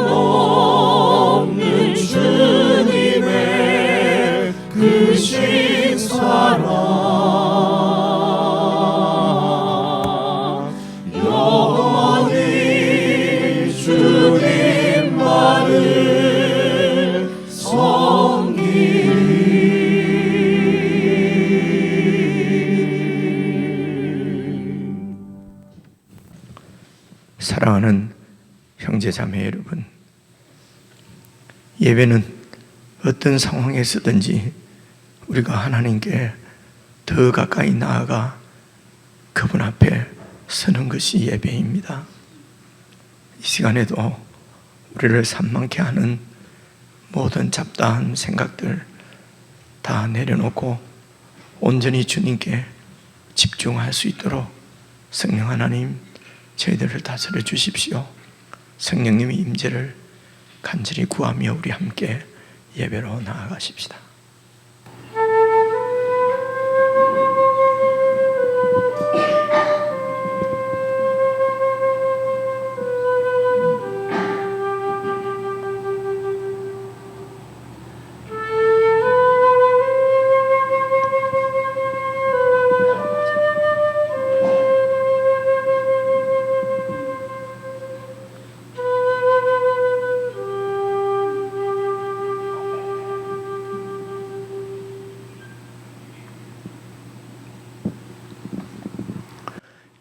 변함없는 주님의 크신 사랑, 영원히 주님만을 섬기리. 사랑하는 형제자매 여러분, 예배는 어떤 상황에서든지 우리가 하나님께 더 가까이 나아가 그분 앞에 서는 것이 예배입니다. 이 시간에도 우리를 산만케 하는 모든 잡다한 생각들 다 내려놓고 온전히 주님께 집중할 수 있도록 성령 하나님 저희들을 다스려 주십시오. 성령님의 임재를 간절히 구하며 우리 함께 예배로 나아가십시다.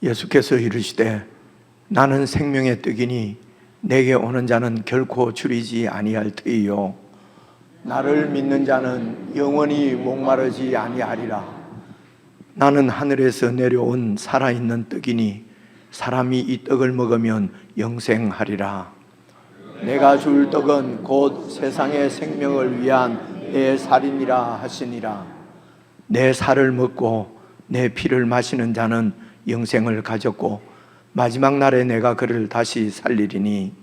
예수께서 이르시되 나는 생명의 떡이니 내게 오는 자는 결코 줄이지 아니할 터이요 나를 믿는 자는 영원히 목마르지 아니하리라. 나는 하늘에서 내려온 살아있는 떡이니 사람이 이 떡을 먹으면 영생하리라. 내가 줄 떡은 곧 세상의 생명을 위한 내 살이니라 하시니라. 내 살을 먹고 내 피를 마시는 자는 영생을 가졌고 마지막 날에 내가 그를 다시 살리리니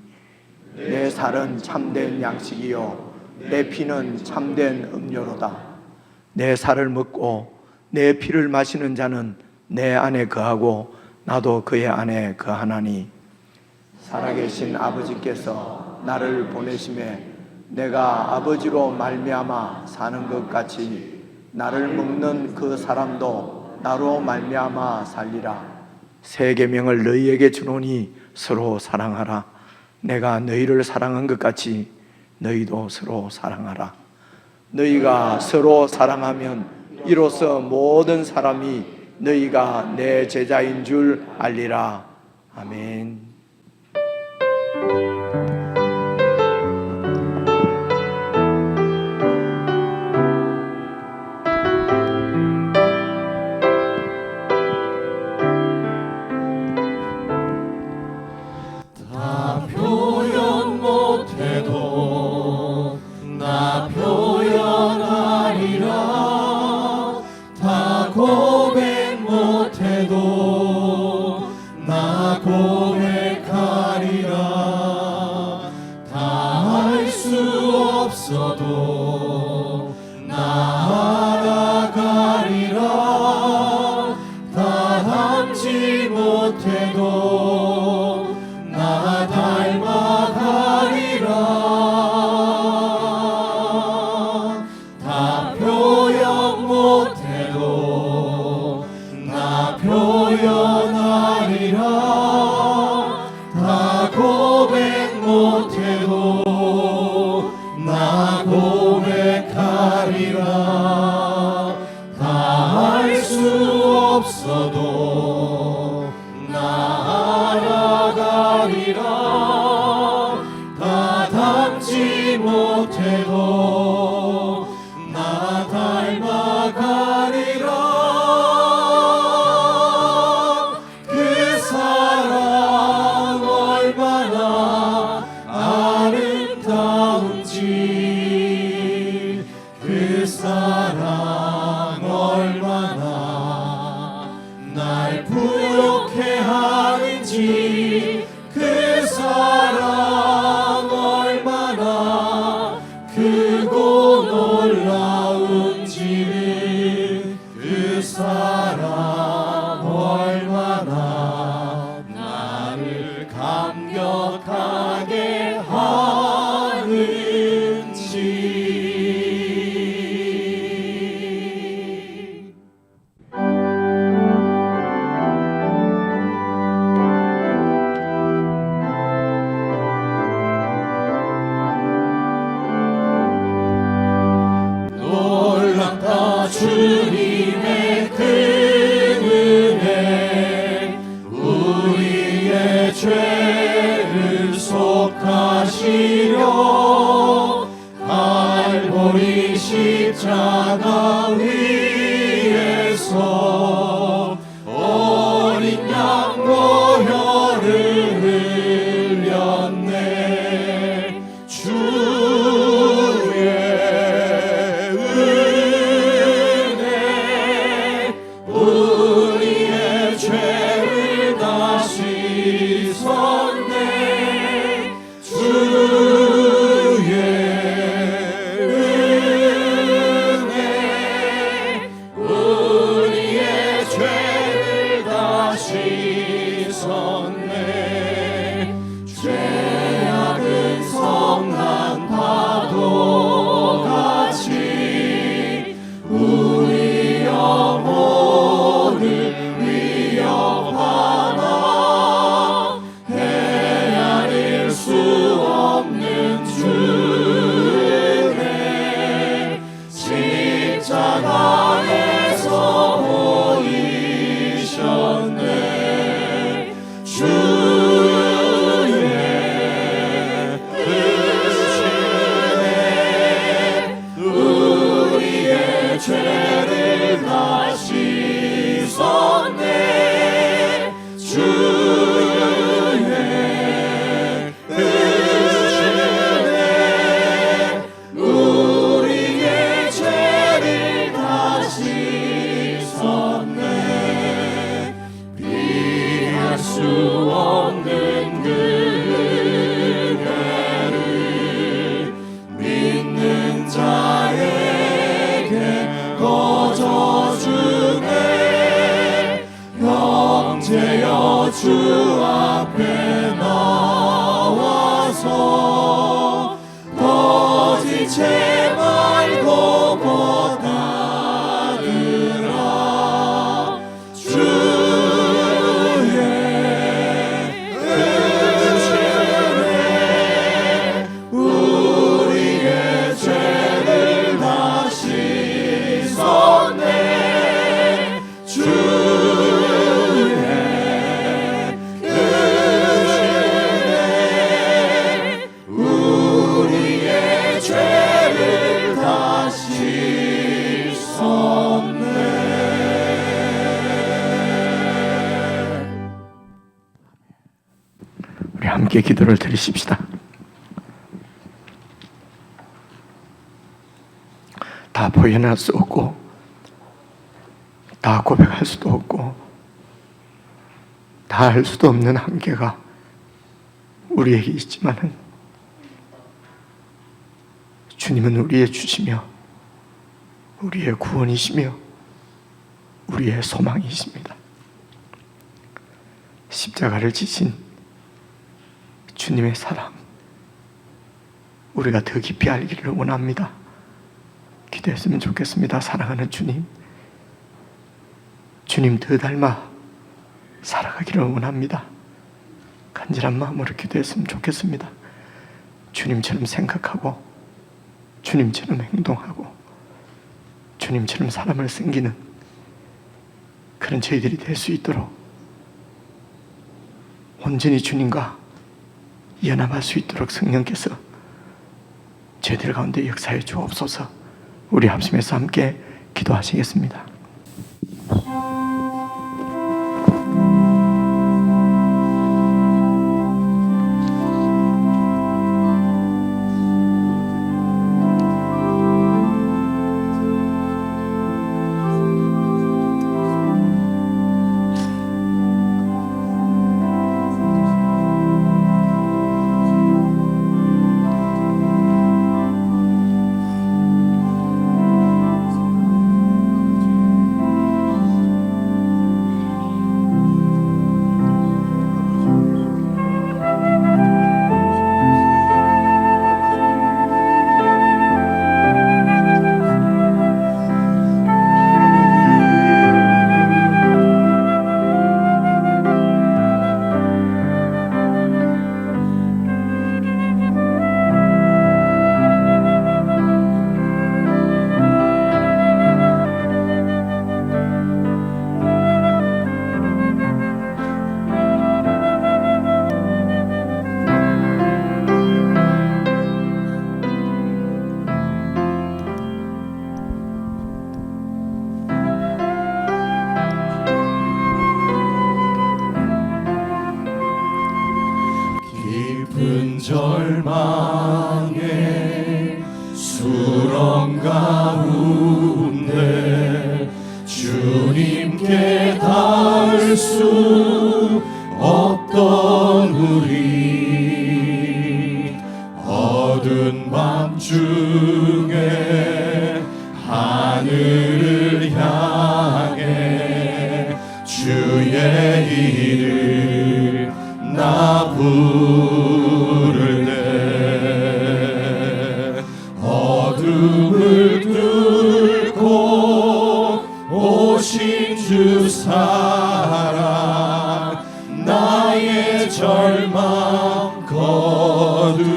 내 살은 참된 양식이요 내 피는 참된 음료로다. 내 살을 먹고 내 피를 마시는 자는 내 안에 거하고 나도 그의 안에 거하나니 살아계신 아버지께서 나를 보내심에 내가 아버지로 말미암아 사는 것 같이 나를 먹는 그 사람도 나로 말미암아 살리라. 새 계명을 너희에게 주노니 서로 사랑하라. 내가 너희를 사랑한 것 같이 너희도 서로 사랑하라. 너희가 서로 사랑하면 이로써 모든 사람이 너희가 내 제자인 줄 알리라. 아멘. 사랑 얼마나 씻었네. 죄악은 성난 파도같이 우리 영혼을 위협하나 헤아릴 수 없는 주의 십자가에서 보이셨네. 주의 크심에 우리의 죄를 다 씻었네. 주의 크심에 우리의 죄를 다 씻었네. 비할 수 없는 그대를 믿는 자에게 거저주네. 형제여 주 앞에 나와서 거짓의 말도 못하느라 주의 크심에 우리의 죄를 다 씻었네. 주의 크심에 우리의 죄를 다 씻었네. 우리 함께 기도를 드리십시다. 다 표현할 수 없고 다 고백할 수도 없고 다 할 수도 없는 한계가 우리에게 있지만은 주님은 우리의 주시며 우리의 구원이시며 우리의 소망이십니다. 십자가를 지신 주님의 사랑 우리가 더 깊이 알기를 원합니다. 기도했으면 좋겠습니다. 사랑하는 주님, 주님 더 닮아 살아가기를 원합니다. 간절한 마음으로 기도했으면 좋겠습니다. 주님처럼 생각하고 주님처럼 행동하고 주님처럼 사람을 섬기는 그런 저희들이 될 수 있도록 온전히 주님과 연합할 수 있도록 성령께서 저희들 가운데 역사해 주옵소서. 우리 합심해서 함께 기도하시겠습니다. 깊은 절망의 수렁 가운데 주님께 닿을 수 없던 우리 어두운 밤중에 하늘을 향해 주의 이를 나 부를 때 어둠을 뚫고 오신 주 사랑 나의 절망 거두셨네.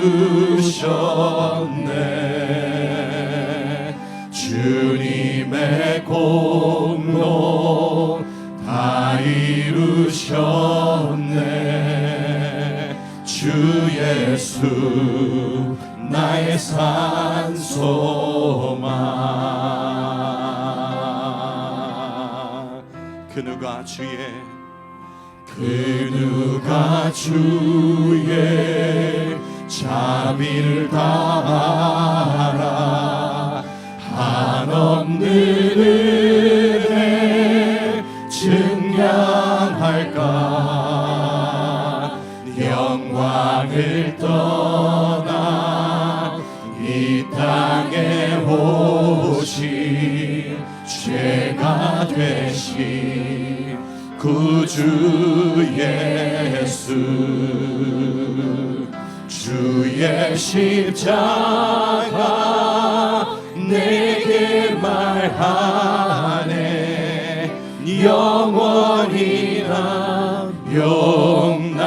주님의 공로 다 이루셨네. 주 예수 나의 산소망. 그 누가 주의 자비를 다하라. 한없는 은혜 증량할까. 영광을 떠나 이 땅에 오신 죄가 되신 구주 예수. 주의 십자가 내게 말하네. 영원히 나 용납됐네.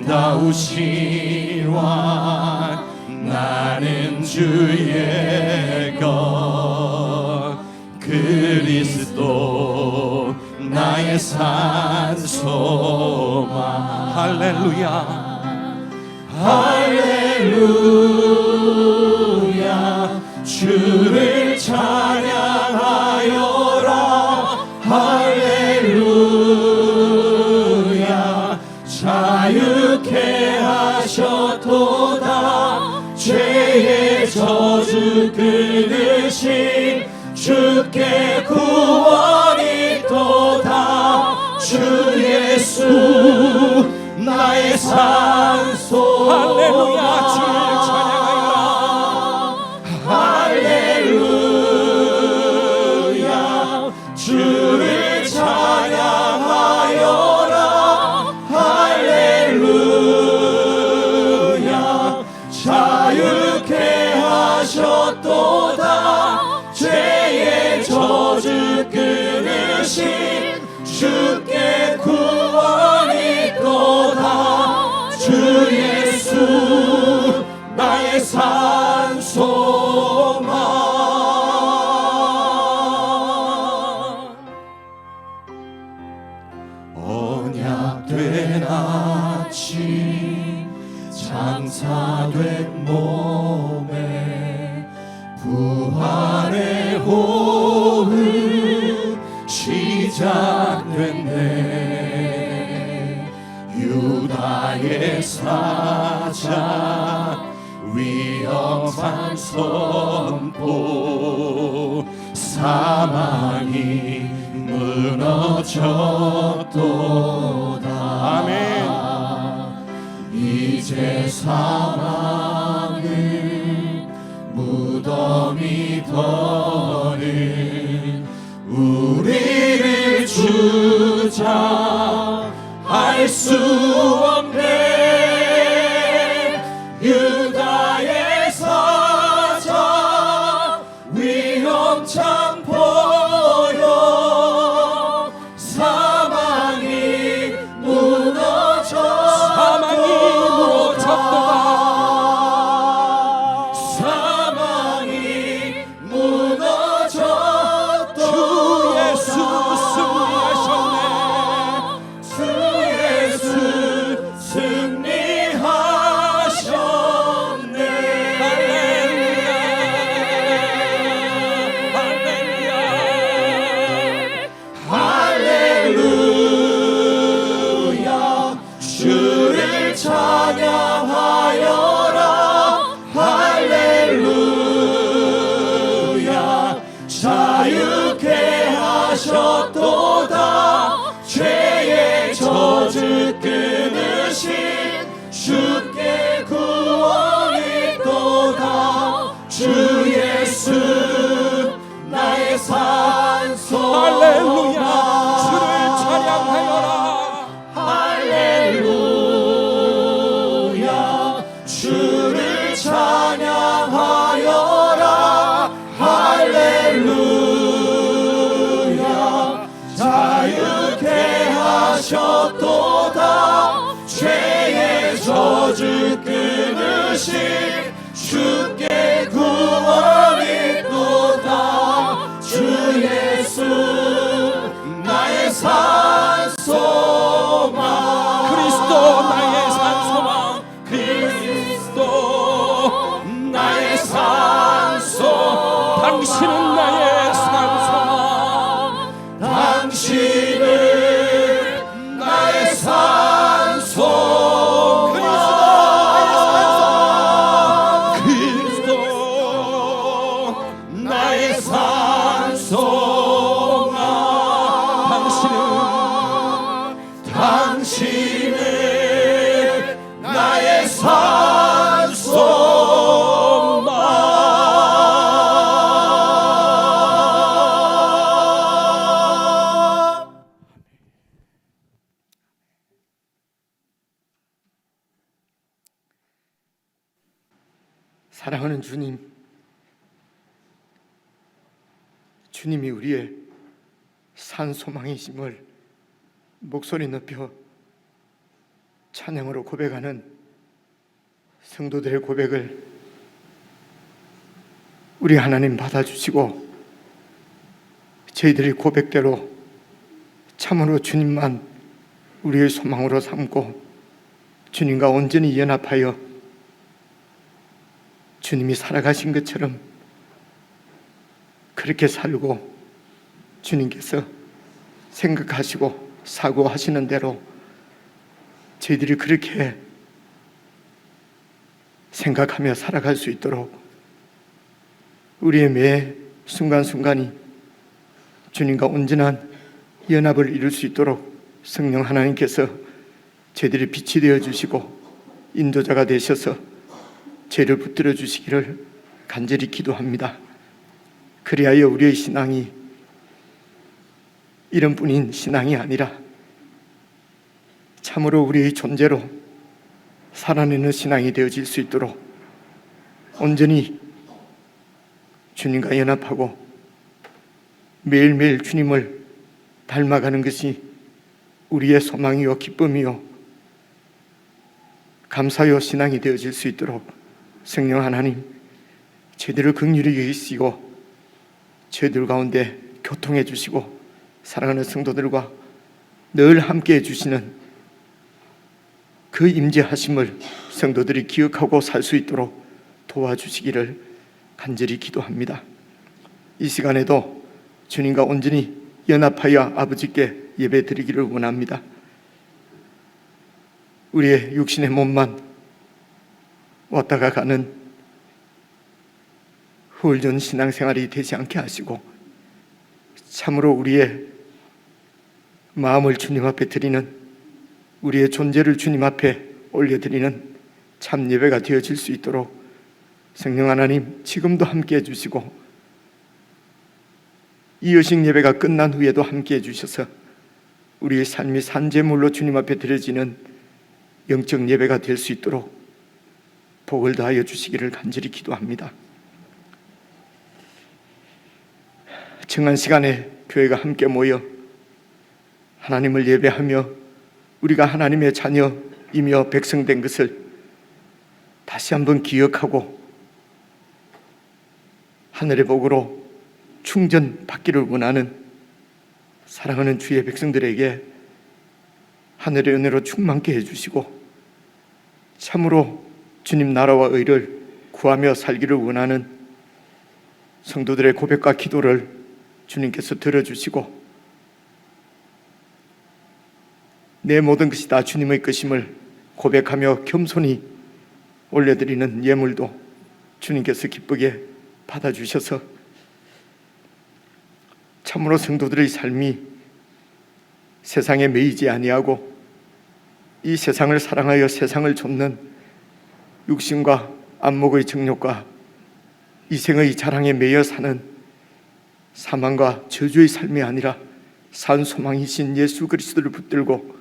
아름다우신 왕 나는 주의 것. 그리스도 나의 산소망. 할렐루야 할렐루야. 주를 찬양하여라. 할렐루야. 자유케 하셨도다. 죄의 저주 끊으신 주께 구원이 있도다. 주 예수 나의 산소. 할렐루야. 주를 찬양하여라. 할렐루야. 주를 찬양하여라. 할렐루야. 자유케 하셨도다. 죄의 저주 끊으신 주께 구원이 있도다. 주 예수 나의 산소망. 언약된 아침 장사된 몸에 부활의 호흡 시작됐네. 유다의 사자 위험한 선포. 사망이 무너졌도다. 아멘. 이제 사망은 무덤이 더는 우리를 주장할 수 없네. 유다의 사자 위험찬 보여. 사망이 무너졌도다. 사망이 무너졌도다. 주 예수 승리하셨네. 주 예수 승리하셨네. 할렐루야. 할렐루야. 주를 찬양하여라. 할렐루야. 자유케 하셨도다. 죄의 저주 끊으신 주께 구원이 있도다. 주 예수 나의 저주 끊으신 주께 구원이 또다. 주 예수 나의 산소망. 그리스도 나의 산소망. 그리스도 나의 산소. 당신은 나의 산소망. 당신은 나의 산소. 그리스도 나의 산소망. 당신은 나의 산소망. 사랑하는 주님, 주님이 우리의 산소망이심을 목소리 높여 찬양으로 고백하는 성도들의 고백을 우리 하나님 받아주시고, 저희들의 고백대로 참으로 주님만 우리의 소망으로 삼고 주님과 온전히 연합하여 주님이 살아가신 것처럼 그렇게 살고, 주님께서 생각하시고 사고하시는 대로 저희들이 그렇게 생각하며 살아갈 수 있도록 우리의 매 순간순간이 주님과 온전한 연합을 이룰 수 있도록 성령 하나님께서 저희들이 빛이 되어 주시고 인도자가 되셔서 죄를 붙들어 주시기를 간절히 기도합니다. 그리하여 우리의 신앙이 이름뿐인 신앙이 아니라 참으로 우리의 존재로 살아내는 신앙이 되어질 수 있도록 온전히 주님과 연합하고 매일매일 주님을 닮아가는 것이 우리의 소망이요 기쁨이요 감사요 신앙이 되어질 수 있도록 성령 하나님, 저희들을 긍휼히 여기시고 저희들 가운데 교통해 주시고 사랑하는 성도들과 늘 함께해 주시는 그 임재하심을 성도들이 기억하고 살 수 있도록 도와주시기를 간절히 기도합니다. 이 시간에도 주님과 온전히 연합하여 아버지께 예배드리기를 원합니다. 우리의 육신의 몸만 왔다가 가는 후울전 신앙생활이 되지 않게 하시고 참으로 우리의 마음을 주님 앞에 드리는, 우리의 존재를 주님 앞에 올려드리는 참 예배가 되어질 수 있도록 성령 하나님 지금도 함께해 주시고 이 여식 예배가 끝난 후에도 함께해 주셔서 우리의 삶이 산제물로 주님 앞에 드려지는 영적 예배가 될 수 있도록 복을 다하여 주시기를 간절히 기도합니다. 정한 시간에 교회가 함께 모여 하나님을 예배하며 우리가 하나님의 자녀이며 백성된 것을 다시 한번 기억하고 하늘의 복으로 충전받기를 원하는 사랑하는 주의 백성들에게 하늘의 은혜로 충만케 해주시고 참으로 주님 나라와 의를 구하며 살기를 원하는 성도들의 고백과 기도를 주님께서 들어주시고 내 모든 것이 다 주님의 것임을 고백하며 겸손히 올려드리는 예물도 주님께서 기쁘게 받아주셔서 참으로 성도들의 삶이 세상에 매이지 아니하고 이 세상을 사랑하여 세상을 좇는 육신과 안목의 정욕과 이생의 자랑에 매여 사는 사망과 저주의 삶이 아니라 산 소망이신 예수 그리스도를 붙들고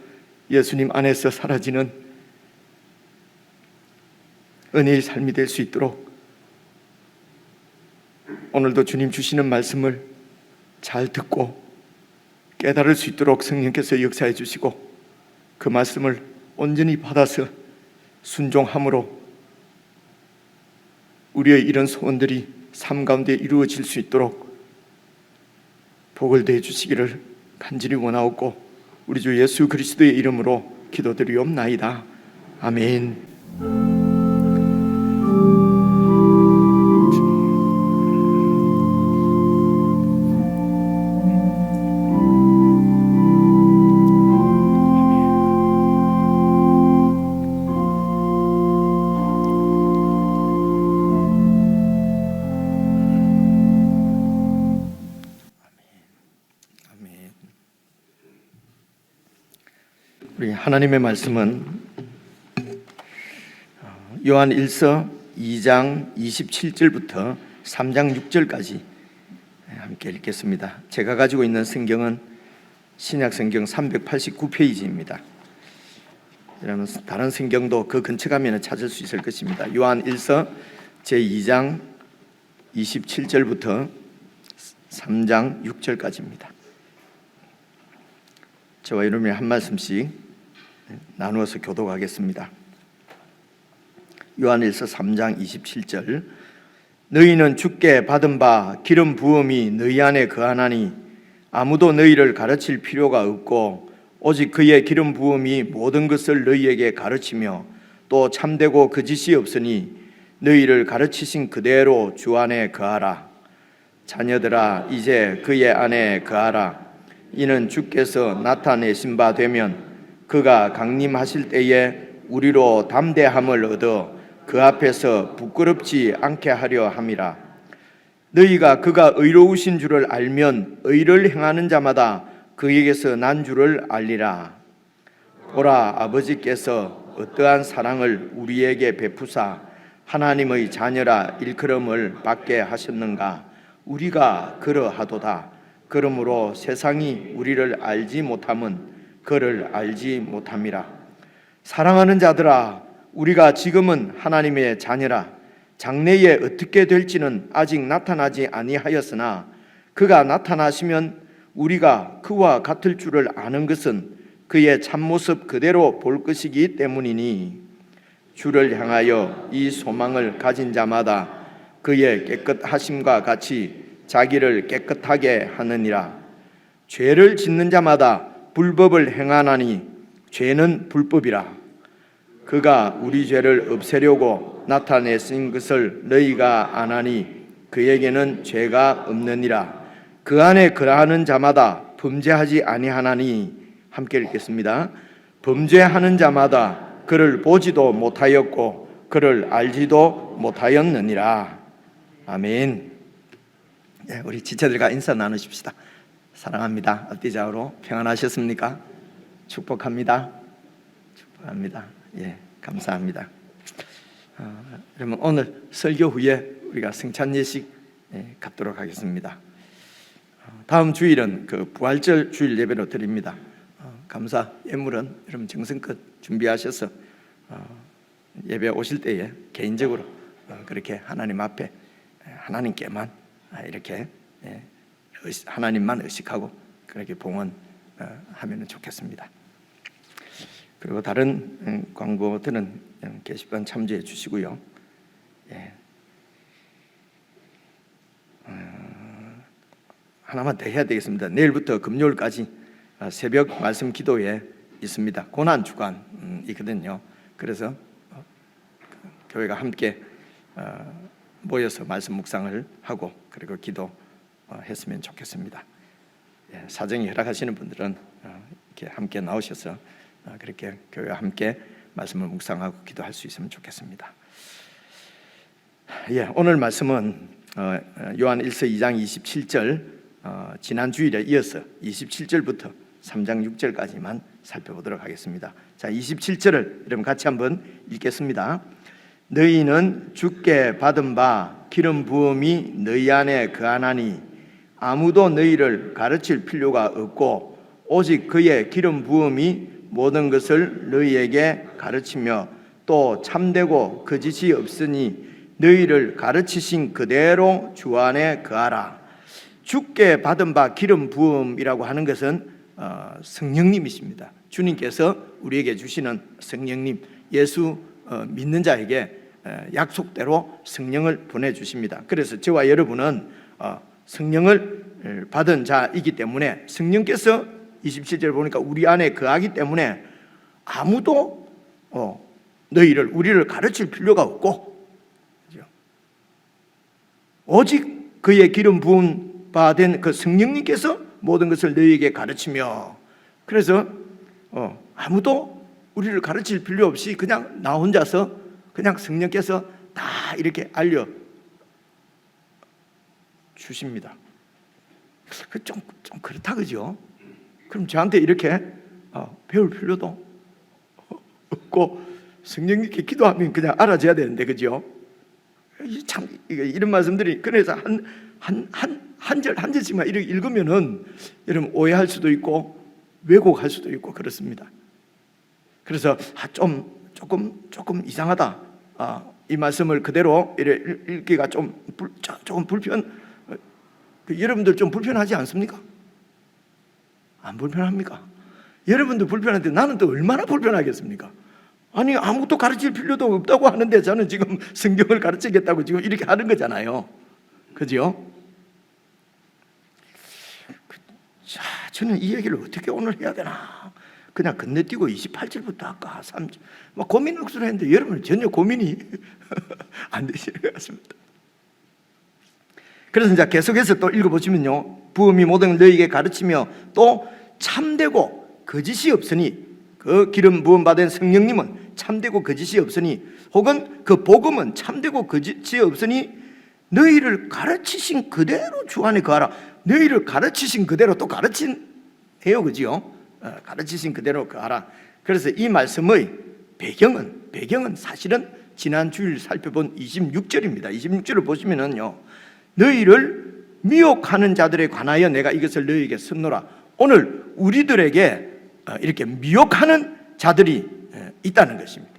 예수님 안에서 사라지는 은혜의 삶이 될 수 있도록 오늘도 주님 주시는 말씀을 잘 듣고 깨달을 수 있도록 성령께서 역사해 주시고 그 말씀을 온전히 받아서 순종함으로 우리의 이런 소원들이 삶 가운데 이루어질 수 있도록 복을 대해 주시기를 간절히 원하옵고 우리 주 예수 그리스도의 이름으로 기도드리옵나이다. 아멘. 우리 하나님의 말씀은 요한 1서 2장 27절부터 3장 6절까지 함께 읽겠습니다. 제가 가지고 있는 성경은 신약 성경 389페이지입니다. 여러분 다른 성경도 그 근처 가면 찾을 수 있을 것입니다. 요한 1서 제2장 27절부터 3장 6절까지입니다. 저와 여러분이 한 말씀씩 나누어서 교독하겠습니다. 요한일서 3장 27절 너희는 주께 받은 바 기름 부음이 너희 안에 거하나니 아무도 너희를 가르칠 필요가 없고 오직 그의 기름 부음이 모든 것을 너희에게 가르치며 또 참되고 거짓이 없으니 너희를 가르치신 그대로 주 안에 거하라. 자녀들아 이제 그의 안에 거하라. 이는 주께서 나타내신 바 되면 그가 강림하실 때에 우리로 담대함을 얻어 그 앞에서 부끄럽지 않게 하려 함이라. 너희가 그가 의로우신 줄을 알면 의를 행하는 자마다 그에게서 난 줄을 알리라. 보라, 아버지께서 어떠한 사랑을 우리에게 베푸사 하나님의 자녀라 일컬음을 받게 하셨는가. 우리가 그러하도다. 그러므로 세상이 우리를 알지 못함은 그를 알지 못함이라. 사랑하는 자들아, 우리가 지금은 하나님의 자녀라. 장래에 어떻게 될지는 아직 나타나지 아니하였으나 그가 나타나시면 우리가 그와 같을 줄을 아는 것은 그의 참모습 그대로 볼 것이기 때문이니 주를 향하여 이 소망을 가진 자마다 그의 깨끗하심과 같이 자기를 깨끗하게 하느니라. 죄를 짓는 자마다 불법을 행하나니 죄는 불법이라. 그가 우리 죄를 없애려고 나타내신 것을 너희가 아나니 그에게는 죄가 없느니라. 그 안에 거하는 자마다 범죄하지 아니하나니. 함께 읽겠습니다. 범죄하는 자마다 그를 보지도 못하였고 그를 알지도 못하였느니라. 아멘. 우리 지체들과 인사 나누십시다. 사랑합니다. 앞뒤 좌우로 평안하셨습니까? 축복합니다. 축복합니다. 감사합니다. 그러면 오늘 설교 후에 우리가 성찬 예식 갖도록 하겠습니다. 다음 주일은 그 부활절 주일 예배로 드립니다. 감사 예물은 여러분 정성껏 준비하셔서 예배 오실 때에 개인적으로 그렇게 하나님 앞에 하나님께만 이렇게 하나님만 의식하고 그렇게 봉헌하면 좋겠습니다. 그리고 다른 광고들은 게시판 참조해 주시고요. 하나만 더 해야 되겠습니다. 내일부터 금요일까지 새벽 말씀 기도회 있습니다. 고난 주간이거든요. 그래서 교회가 함께 모여서 말씀 묵상을 하고 그리고 기도했으면 좋겠습니다. 사정이 허락하시는 분들은 이렇게 함께 나오셔서 그렇게 교회와 함께 말씀을 묵상하고 기도할 수 있으면 좋겠습니다. 오늘 말씀은 요한 1서 2장 27절 지난 주일에 이어서 27절부터 3장 6절까지만 살펴보도록 하겠습니다. 자, 27절을 여러분 같이 한번 읽겠습니다. 너희는 주께 받은 바 기름 부음이 너희 안에 거하나니 아무도 너희를 가르칠 필요가 없고 오직 그의 기름 부음이 모든 것을 너희에게 가르치며 또 참되고 거짓이 없으니 너희를 가르치신 그대로 주 안에 거하라. 주께 받은 바 기름 부음이라고 하는 것은 성령님이십니다. 주님께서 우리에게 주시는 성령님, 예수 믿는 자에게 약속대로 성령을 보내주십니다. 그래서 저와 여러분은 성령을 받은 자이기 때문에 성령께서 27절 보니까 우리 안에 거하기 때문에 아무도 우리를 가르칠 필요가 없고, 오직 그의 기름 부은 바 된 그 성령님께서 모든 것을 너희에게 가르치며, 그래서 아무도 우리를 가르칠 필요 없이 그냥 나 혼자서 그냥 성령께서 다 이렇게 알려 주십니다. 좀 그렇다, 그죠? 그럼 저한테 이렇게 배울 필요도 없고 성령님께 기도하면 그냥 알아줘야 되는데, 그죠? 참 이런 말씀들이, 그래서 한 절씩만 이렇게 읽으면은 여러분 오해할 수도 있고 왜곡할 수도 있고 그렇습니다. 그래서 조금 이상하다, 이 말씀을 그대로 읽기가 조금 여러분들 좀 불편하지 않습니까? 안 불편합니까? 여러분들 불편한데 나는 또 얼마나 불편하겠습니까? 아니, 아무것도 가르칠 필요도 없다고 하는데 저는 지금 성경을 가르치겠다고 지금 이렇게 하는 거잖아요. 그죠? 자, 저는 이 얘기를 어떻게 오늘 해야 되나? 그냥 건너뛰고 28절부터 할까? 3절. 고민 억수로 했는데 여러분은 전혀 고민이 안 되시는 것 같습니다. 그래서 이제 계속해서 또 읽어보시면요, 부음이 모든 너희에게 가르치며 또 참되고 거짓이 없으니, 그 기름 부음 받은 성령님은 참되고 거짓이 없으니, 혹은 그 복음은 참되고 거짓이 없으니 너희를 가르치신 그대로 주 안에 거하라. 너희를 가르치신 그대로 또 가르친해요, 그죠? 가르치신 그대로 거하라. 그래서 이 말씀의 배경은 사실은 지난 주일 살펴본 26절입니다. 26절을 보시면은요, 너희를 미혹하는 자들에 관하여 내가 이것을 너희에게 썼노라. 오늘 우리들에게 이렇게 미혹하는 자들이 있다는 것입니다.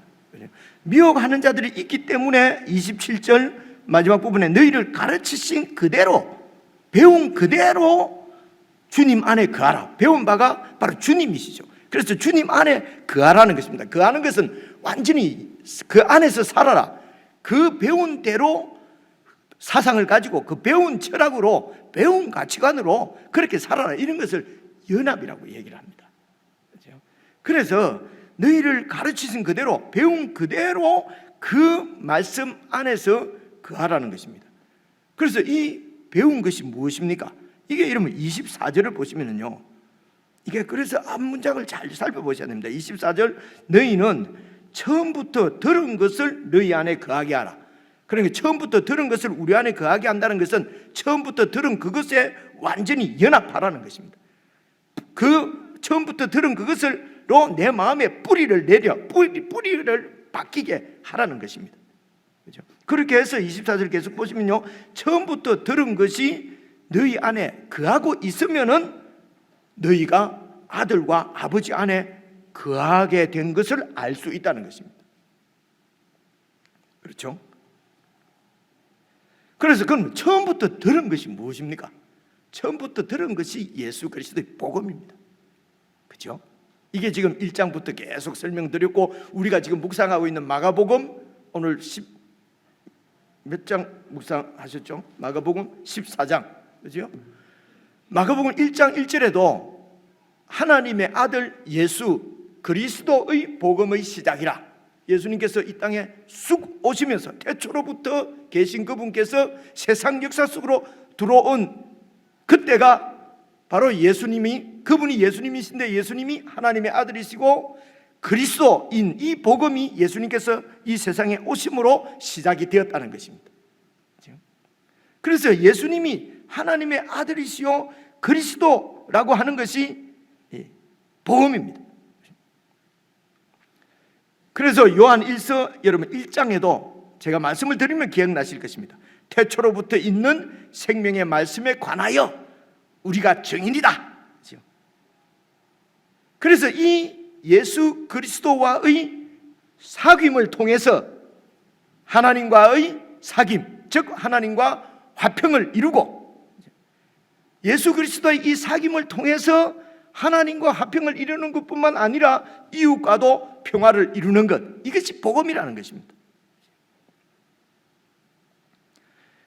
미혹하는 자들이 있기 때문에 27절 마지막 부분에 너희를 가르치신 그대로, 배운 그대로 주님 안에 거하라. 배운 바가 바로 주님이시죠. 그래서 주님 안에 거하라는 것입니다. 거하는 것은 완전히 그 안에서 살아라. 그 배운 대로 사상을 가지고 그 배운 철학으로, 배운 가치관으로 그렇게 살아라, 이런 것을 연합이라고 얘기를 합니다. 그래서 너희를 가르치신 그대로, 배운 그대로 그 말씀 안에서 거하라는 것입니다. 그래서 이 배운 것이 무엇입니까? 이게 여러분 24절을 보시면은요, 이게 그래서 앞 문장을 잘 살펴보셔야 됩니다. 24절, 너희는 처음부터 들은 것을 너희 안에 거하게 하라. 그러니까 처음부터 들은 것을 우리 안에 거하게 한다는 것은 처음부터 들은 그것에 완전히 연합하라는 것입니다. 그 처음부터 들은 그것을로 내 마음에 뿌리를 내려, 뿌리를 바뀌게 하라는 것입니다. 그렇죠? 그렇게 해서 24절 계속 보시면요, 처음부터 들은 것이 너희 안에 거하고 있으면은 너희가 아들과 아버지 안에 거하게 된 것을 알 수 있다는 것입니다. 그렇죠? 그래서 그럼 처음부터 들은 것이 무엇입니까? 처음부터 들은 것이 예수 그리스도의 복음입니다. 그렇죠? 이게 지금 1장부터 계속 설명드렸고, 우리가 지금 묵상하고 있는 마가복음, 오늘 몇 장 묵상하셨죠? 마가복음 14장, 그렇죠? 마가복음 1장 1절에도 하나님의 아들 예수 그리스도의 복음의 시작이라, 예수님께서 이 땅에 쑥 오시면서 태초로부터 계신 그분께서 세상 역사 속으로 들어온 그때가 바로 예수님이, 그분이 예수님이신데 예수님이 하나님의 아들이시고 그리스도인 이 복음이 예수님께서 이 세상에 오심으로 시작이 되었다는 것입니다. 그래서 예수님이 하나님의 아들이시요 그리스도라고 하는 것이 복음입니다. 그래서 요한 1서 여러분 1장에도 제가 말씀을 드리면 기억나실 것입니다. 태초로부터 있는 생명의 말씀에 관하여 우리가 증인이다. 그래서 이 예수 그리스도와의 사귐을 통해서 하나님과의 사귐, 즉 하나님과 화평을 이루고, 예수 그리스도의 이 사귐을 통해서 하나님과 화평을 이루는 것뿐만 아니라 이웃과도 평화를 이루는 것, 이것이 복음이라는 것입니다.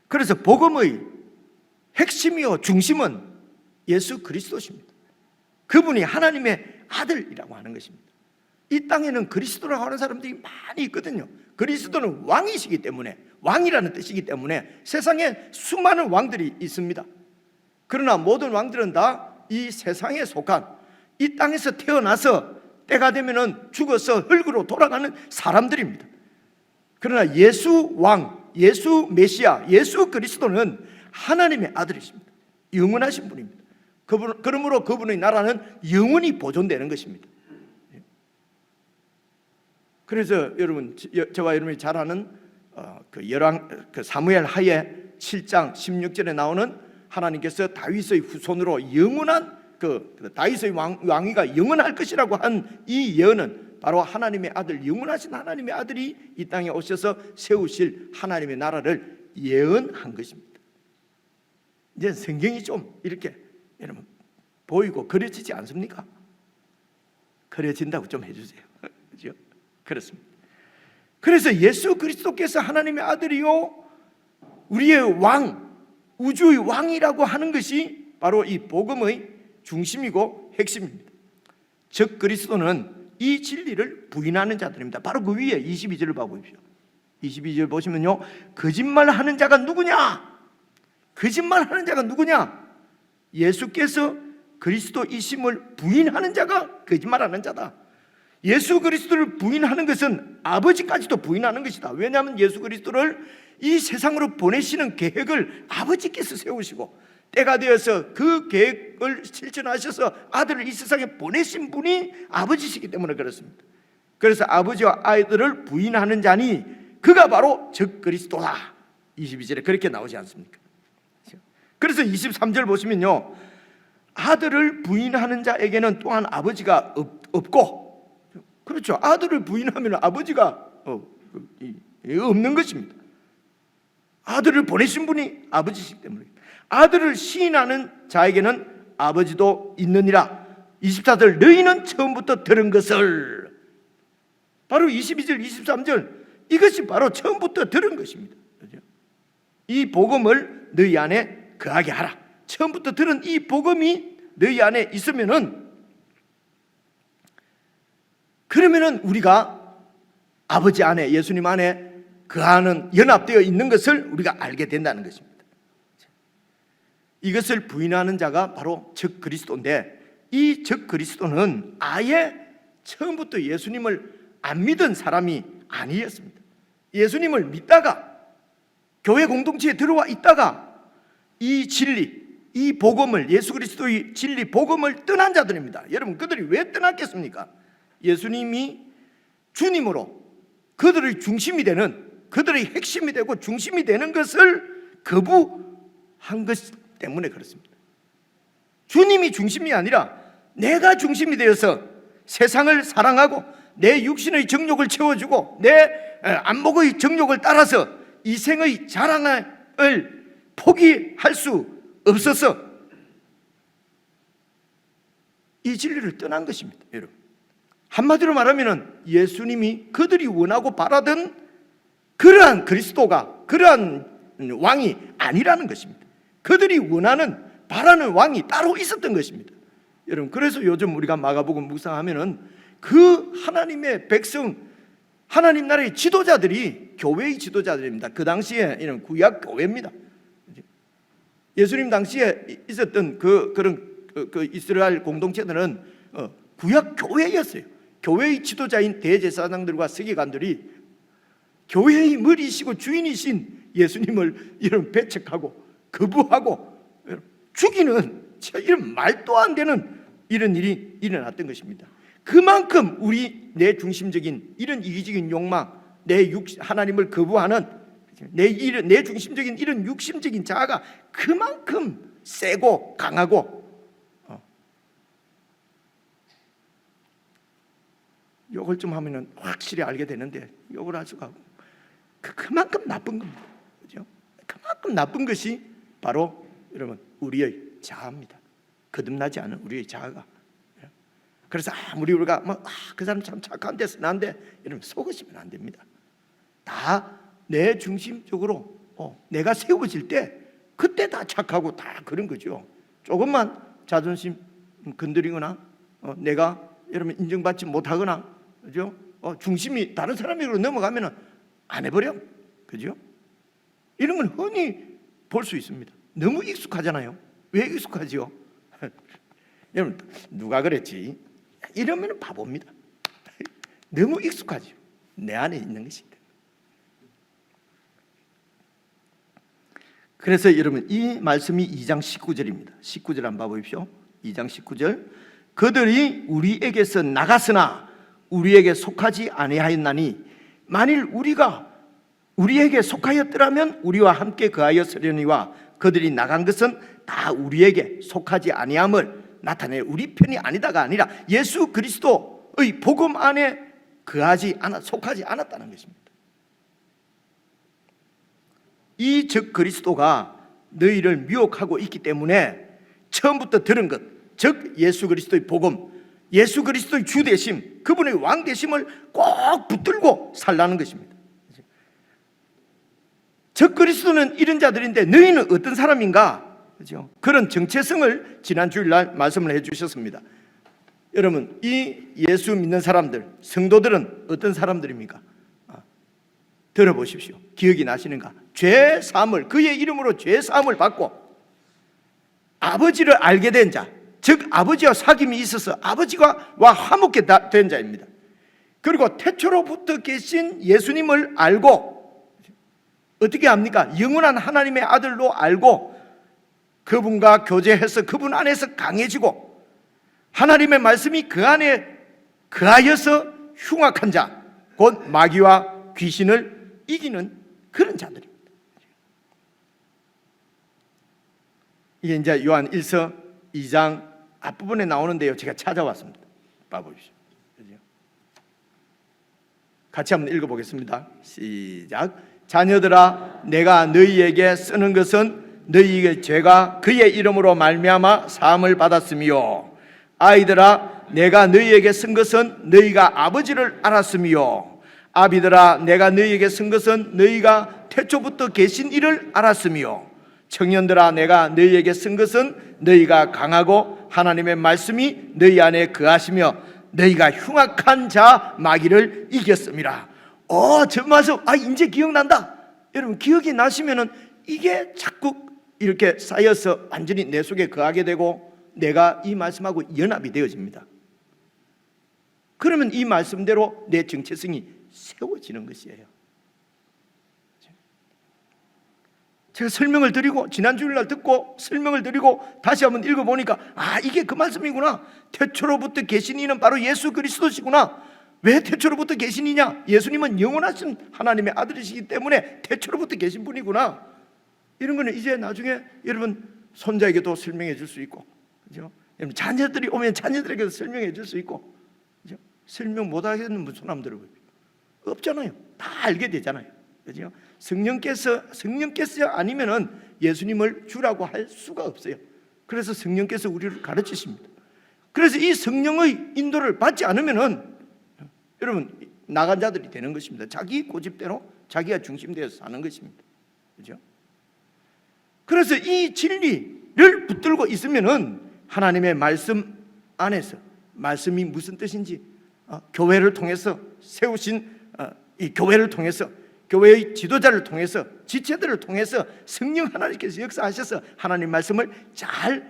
그래서 복음의 핵심이요 중심은 예수 그리스도십니다. 그분이 하나님의 아들이라고 하는 것입니다. 이 땅에는 그리스도라고 하는 사람들이 많이 있거든요. 그리스도는 왕이시기 때문에, 왕이라는 뜻이기 때문에 세상에 수많은 왕들이 있습니다. 그러나 모든 왕들은 다 이 세상에 속한, 이 땅에서 태어나서 때가 되면은 죽어서 흙으로 돌아가는 사람들입니다. 그러나 예수 왕, 예수 메시아, 예수 그리스도는 하나님의 아들이십니다. 영원하신 분입니다. 그러므로 그분의 나라는 영원히 보존되는 것입니다. 그래서 여러분, 저와 여러분이 잘 아는 그 사무엘 하에 7장 16절에 나오는 하나님께서 다윗의 후손으로 영원한 그 다윗의 왕위가 영원할 것이라고 한 이 예언은 바로 하나님의 아들, 영원하신 하나님의 아들이 이 땅에 오셔서 세우실 하나님의 나라를 예언한 것입니다. 이제 성경이 좀 이렇게 여러분 보이고 그려지지 않습니까? 그려진다고 좀 해주세요. 그렇죠? 그렇습니다. 그래서 예수 그리스도께서 하나님의 아들이요 우리의 왕, 우주의 왕이라고 하는 것이 바로 이 복음의 중심이고 핵심입니다. 즉 그리스도는 이 진리를 부인하는 자들입니다. 바로 그 위에 22절을 봐보십시오. 22절 보시면요, 거짓말하는 자가 누구냐? 거짓말하는 자가 누구냐? 예수께서 그리스도이심을 부인하는 자가 거짓말하는 자다. 예수 그리스도를 부인하는 것은 아버지까지도 부인하는 것이다. 왜냐하면 예수 그리스도를 이 세상으로 보내시는 계획을 아버지께서 세우시고 때가 되어서 그 계획을 실천하셔서 아들을 이 세상에 보내신 분이 아버지시기 때문에 그렇습니다. 그래서 아버지와 아이들을 부인하는 자니 그가 바로 즉 그리스도다. 22절에 그렇게 나오지 않습니까? 그래서 23절 보시면요, 아들을 부인하는 자에게는 또한 아버지가 없고, 그렇죠, 아들을 부인하면 아버지가 없는 것입니다. 아들을 보내신 분이 아버지시기 때문에 아들을 시인하는 자에게는 아버지도 있느니라. 24절 너희는 처음부터 들은 것을, 바로 22절 23절 이것이 바로 처음부터 들은 것입니다. 이 복음을 너희 안에 거하게 하라. 처음부터 들은 이 복음이 너희 안에 있으면은, 그러면은 우리가 아버지 안에, 예수님 안에 거하는, 연합되어 있는 것을 우리가 알게 된다는 것입니다. 이것을 부인하는 자가 바로 즉 그리스도인데, 이 즉 그리스도는 아예 처음부터 예수님을 안 믿은 사람이 아니었습니다. 예수님을 믿다가 교회 공동체에 들어와 있다가 이 진리, 이 복음을, 예수 그리스도의 진리 복음을 떠난 자들입니다. 여러분, 그들이 왜 떠났겠습니까? 예수님이 주님으로 그들의 중심이 되는, 그들의 핵심이 되고 중심이 되는 것을 거부한 것 때문에 그렇습니다. 주님이 중심이 아니라 내가 중심이 되어서 세상을 사랑하고 내 육신의 정욕을 채워주고 내 안목의 정욕을 따라서 이생의 자랑을 포기할 수 없어서 이 진리를 떠난 것입니다. 여러분, 한마디로 말하면 예수님이 그들이 원하고 바라던 그러한 그리스도가, 그러한 왕이 아니라는 것입니다. 그들이 원하는, 바라는 왕이 따로 있었던 것입니다. 여러분, 그래서 요즘 우리가 마가복음 묵상하면은 그 하나님의 백성, 하나님 나라의 지도자들이 교회의 지도자들입니다. 그 당시에 이런 구약 교회입니다. 예수님 당시에 있었던 그런 이스라엘 공동체들은 구약 교회였어요. 교회의 지도자인 대제사장들과 서기관들이 교회의 머리이시고 주인이신 예수님을 이런 배척하고 거부하고 죽이는 이런 말도 안 되는 이런 일이 일어났던 것입니다. 그만큼 내 중심적인 이런 이기적인 욕망, 하나님을 거부하는 내 중심적인 이런 육심적인 자아가 그만큼 세고 강하고, 욕을 좀 하면은 확실히 알게 되는데 욕을 할 수가 없고, 그만큼 나쁜 겁니다. 그죠? 그만큼 나쁜 것이 바로 여러분 우리의 자아입니다. 거듭나지 않은 우리의 자아가 그래서 아무리 우리가 그 사람 참 착한 데서 난데 이러면 속으시면 안 됩니다. 다 내 중심적으로 내가 세워질 때 그때 다 착하고 다 그런 거죠. 조금만 자존심 건드리거나 내가 여러분 인정받지 못하거나, 그죠? 중심이 다른 사람에게로 넘어가면은 안 해버려, 그죠? 이런 건 흔히 볼 수 있습니다. 너무 익숙하잖아요. 왜 익숙하지요? 여러분 누가 그랬지? 이러면 바보입니다. 너무 익숙하죠. 내 안에 있는 것입니다. 그래서 여러분 이 말씀이 2장 19절입니다. 19절 한번 봐보십시오. 2장 19절. 그들이 우리에게서 나갔으나 우리에게 속하지 아니하였나니 만일 우리가 우리에게 속하였더라면 우리와 함께 거하였으려니와 그들이 나간 것은 다 우리에게 속하지 아니함을 나타내 우리 편이 아니다가 아니라 예수 그리스도의 복음 안에 속하지 않았다는 것입니다. 이 즉 그리스도가 너희를 미혹하고 있기 때문에 처음부터 들은 것, 즉 예수 그리스도의 복음, 예수 그리스도의 주 되심, 그분의 왕 되심을 꼭 붙들고 살라는 것입니다. 즉 그리스도는 이런 자들인데 너희는 어떤 사람인가? 그죠? 그런 정체성을 지난 주일날 말씀을 해주셨습니다. 여러분 이 예수 믿는 사람들, 성도들은 어떤 사람들입니까? 들어보십시오. 기억이 나시는가? 죄 사함을, 그의 이름으로 죄 사함을 받고 아버지를 알게 된 자, 즉 아버지와 사귐이 있어서 아버지와 화목게 된 자입니다. 그리고 태초로부터 계신 예수님을 알고 어떻게 합니까? 영원한 하나님의 아들로 알고 그분과 교제해서 그분 안에서 강해지고 하나님의 말씀이 그 안에 거하여서 흉악한 자, 곧 마귀와 귀신을 이기는 그런 자들입니다. 이게 이제 요한 1서 2장 앞부분에 나오는데요, 제가 찾아왔습니다. 봐보십시오. 같이 한번 읽어보겠습니다. 시작. 자녀들아, 내가 너희에게 쓰는 것은 너희의 죄가 그의 이름으로 말미암아 사함을 받았으며, 아이들아, 내가 너희에게 쓴 것은 너희가 아버지를 알았으며, 아비들아, 내가 너희에게 쓴 것은 너희가 태초부터 계신 이를 알았으며, 청년들아, 내가 너희에게 쓴 것은 너희가 강하고 하나님의 말씀이 너희 안에 거하시며 너희가 흉악한 자 마귀를 이겼음이라. 저 말씀 이제 기억난다. 여러분 기억이 나시면은 이게 자꾸 이렇게 쌓여서 완전히 내 속에 거하게 되고 내가 이 말씀하고 연합이 되어집니다. 그러면 이 말씀대로 내 정체성이 세워지는 것이에요. 제가 설명을 드리고 지난 주일날 듣고 설명을 드리고 다시 한번 읽어보니까 이게 그 말씀이구나. 태초로부터 계신 이는 바로 예수 그리스도시구나. 왜 태초로부터 계신 이냐? 예수님은 영원하신 하나님의 아들이시기 때문에 태초로부터 계신 분이구나. 이런 거는 이제 나중에 여러분 손자에게도 설명해 줄 수 있고, 그죠? 여러분 자녀들이 오면 자녀들에게도 설명해 줄 수 있고, 그죠? 설명 못 하겠는 사람 들어보요. 없잖아요. 다 알게 되잖아요. 그죠? 성령께서 아니면은 예수님을 주라고 할 수가 없어요. 그래서 성령께서 우리를 가르치십니다. 그래서 이 성령의 인도를 받지 않으면은 여러분 나간 자들이 되는 것입니다. 자기 고집대로 자기가 중심되어서 사는 것입니다. 그죠? 그래서 이 진리를 붙들고 있으면은 하나님의 말씀 안에서 말씀이 무슨 뜻인지 교회를 통해서 세우신 이 교회를 통해서 교회의 지도자를 통해서 지체들을 통해서 성령 하나님께서 역사하셔서 하나님 말씀을 잘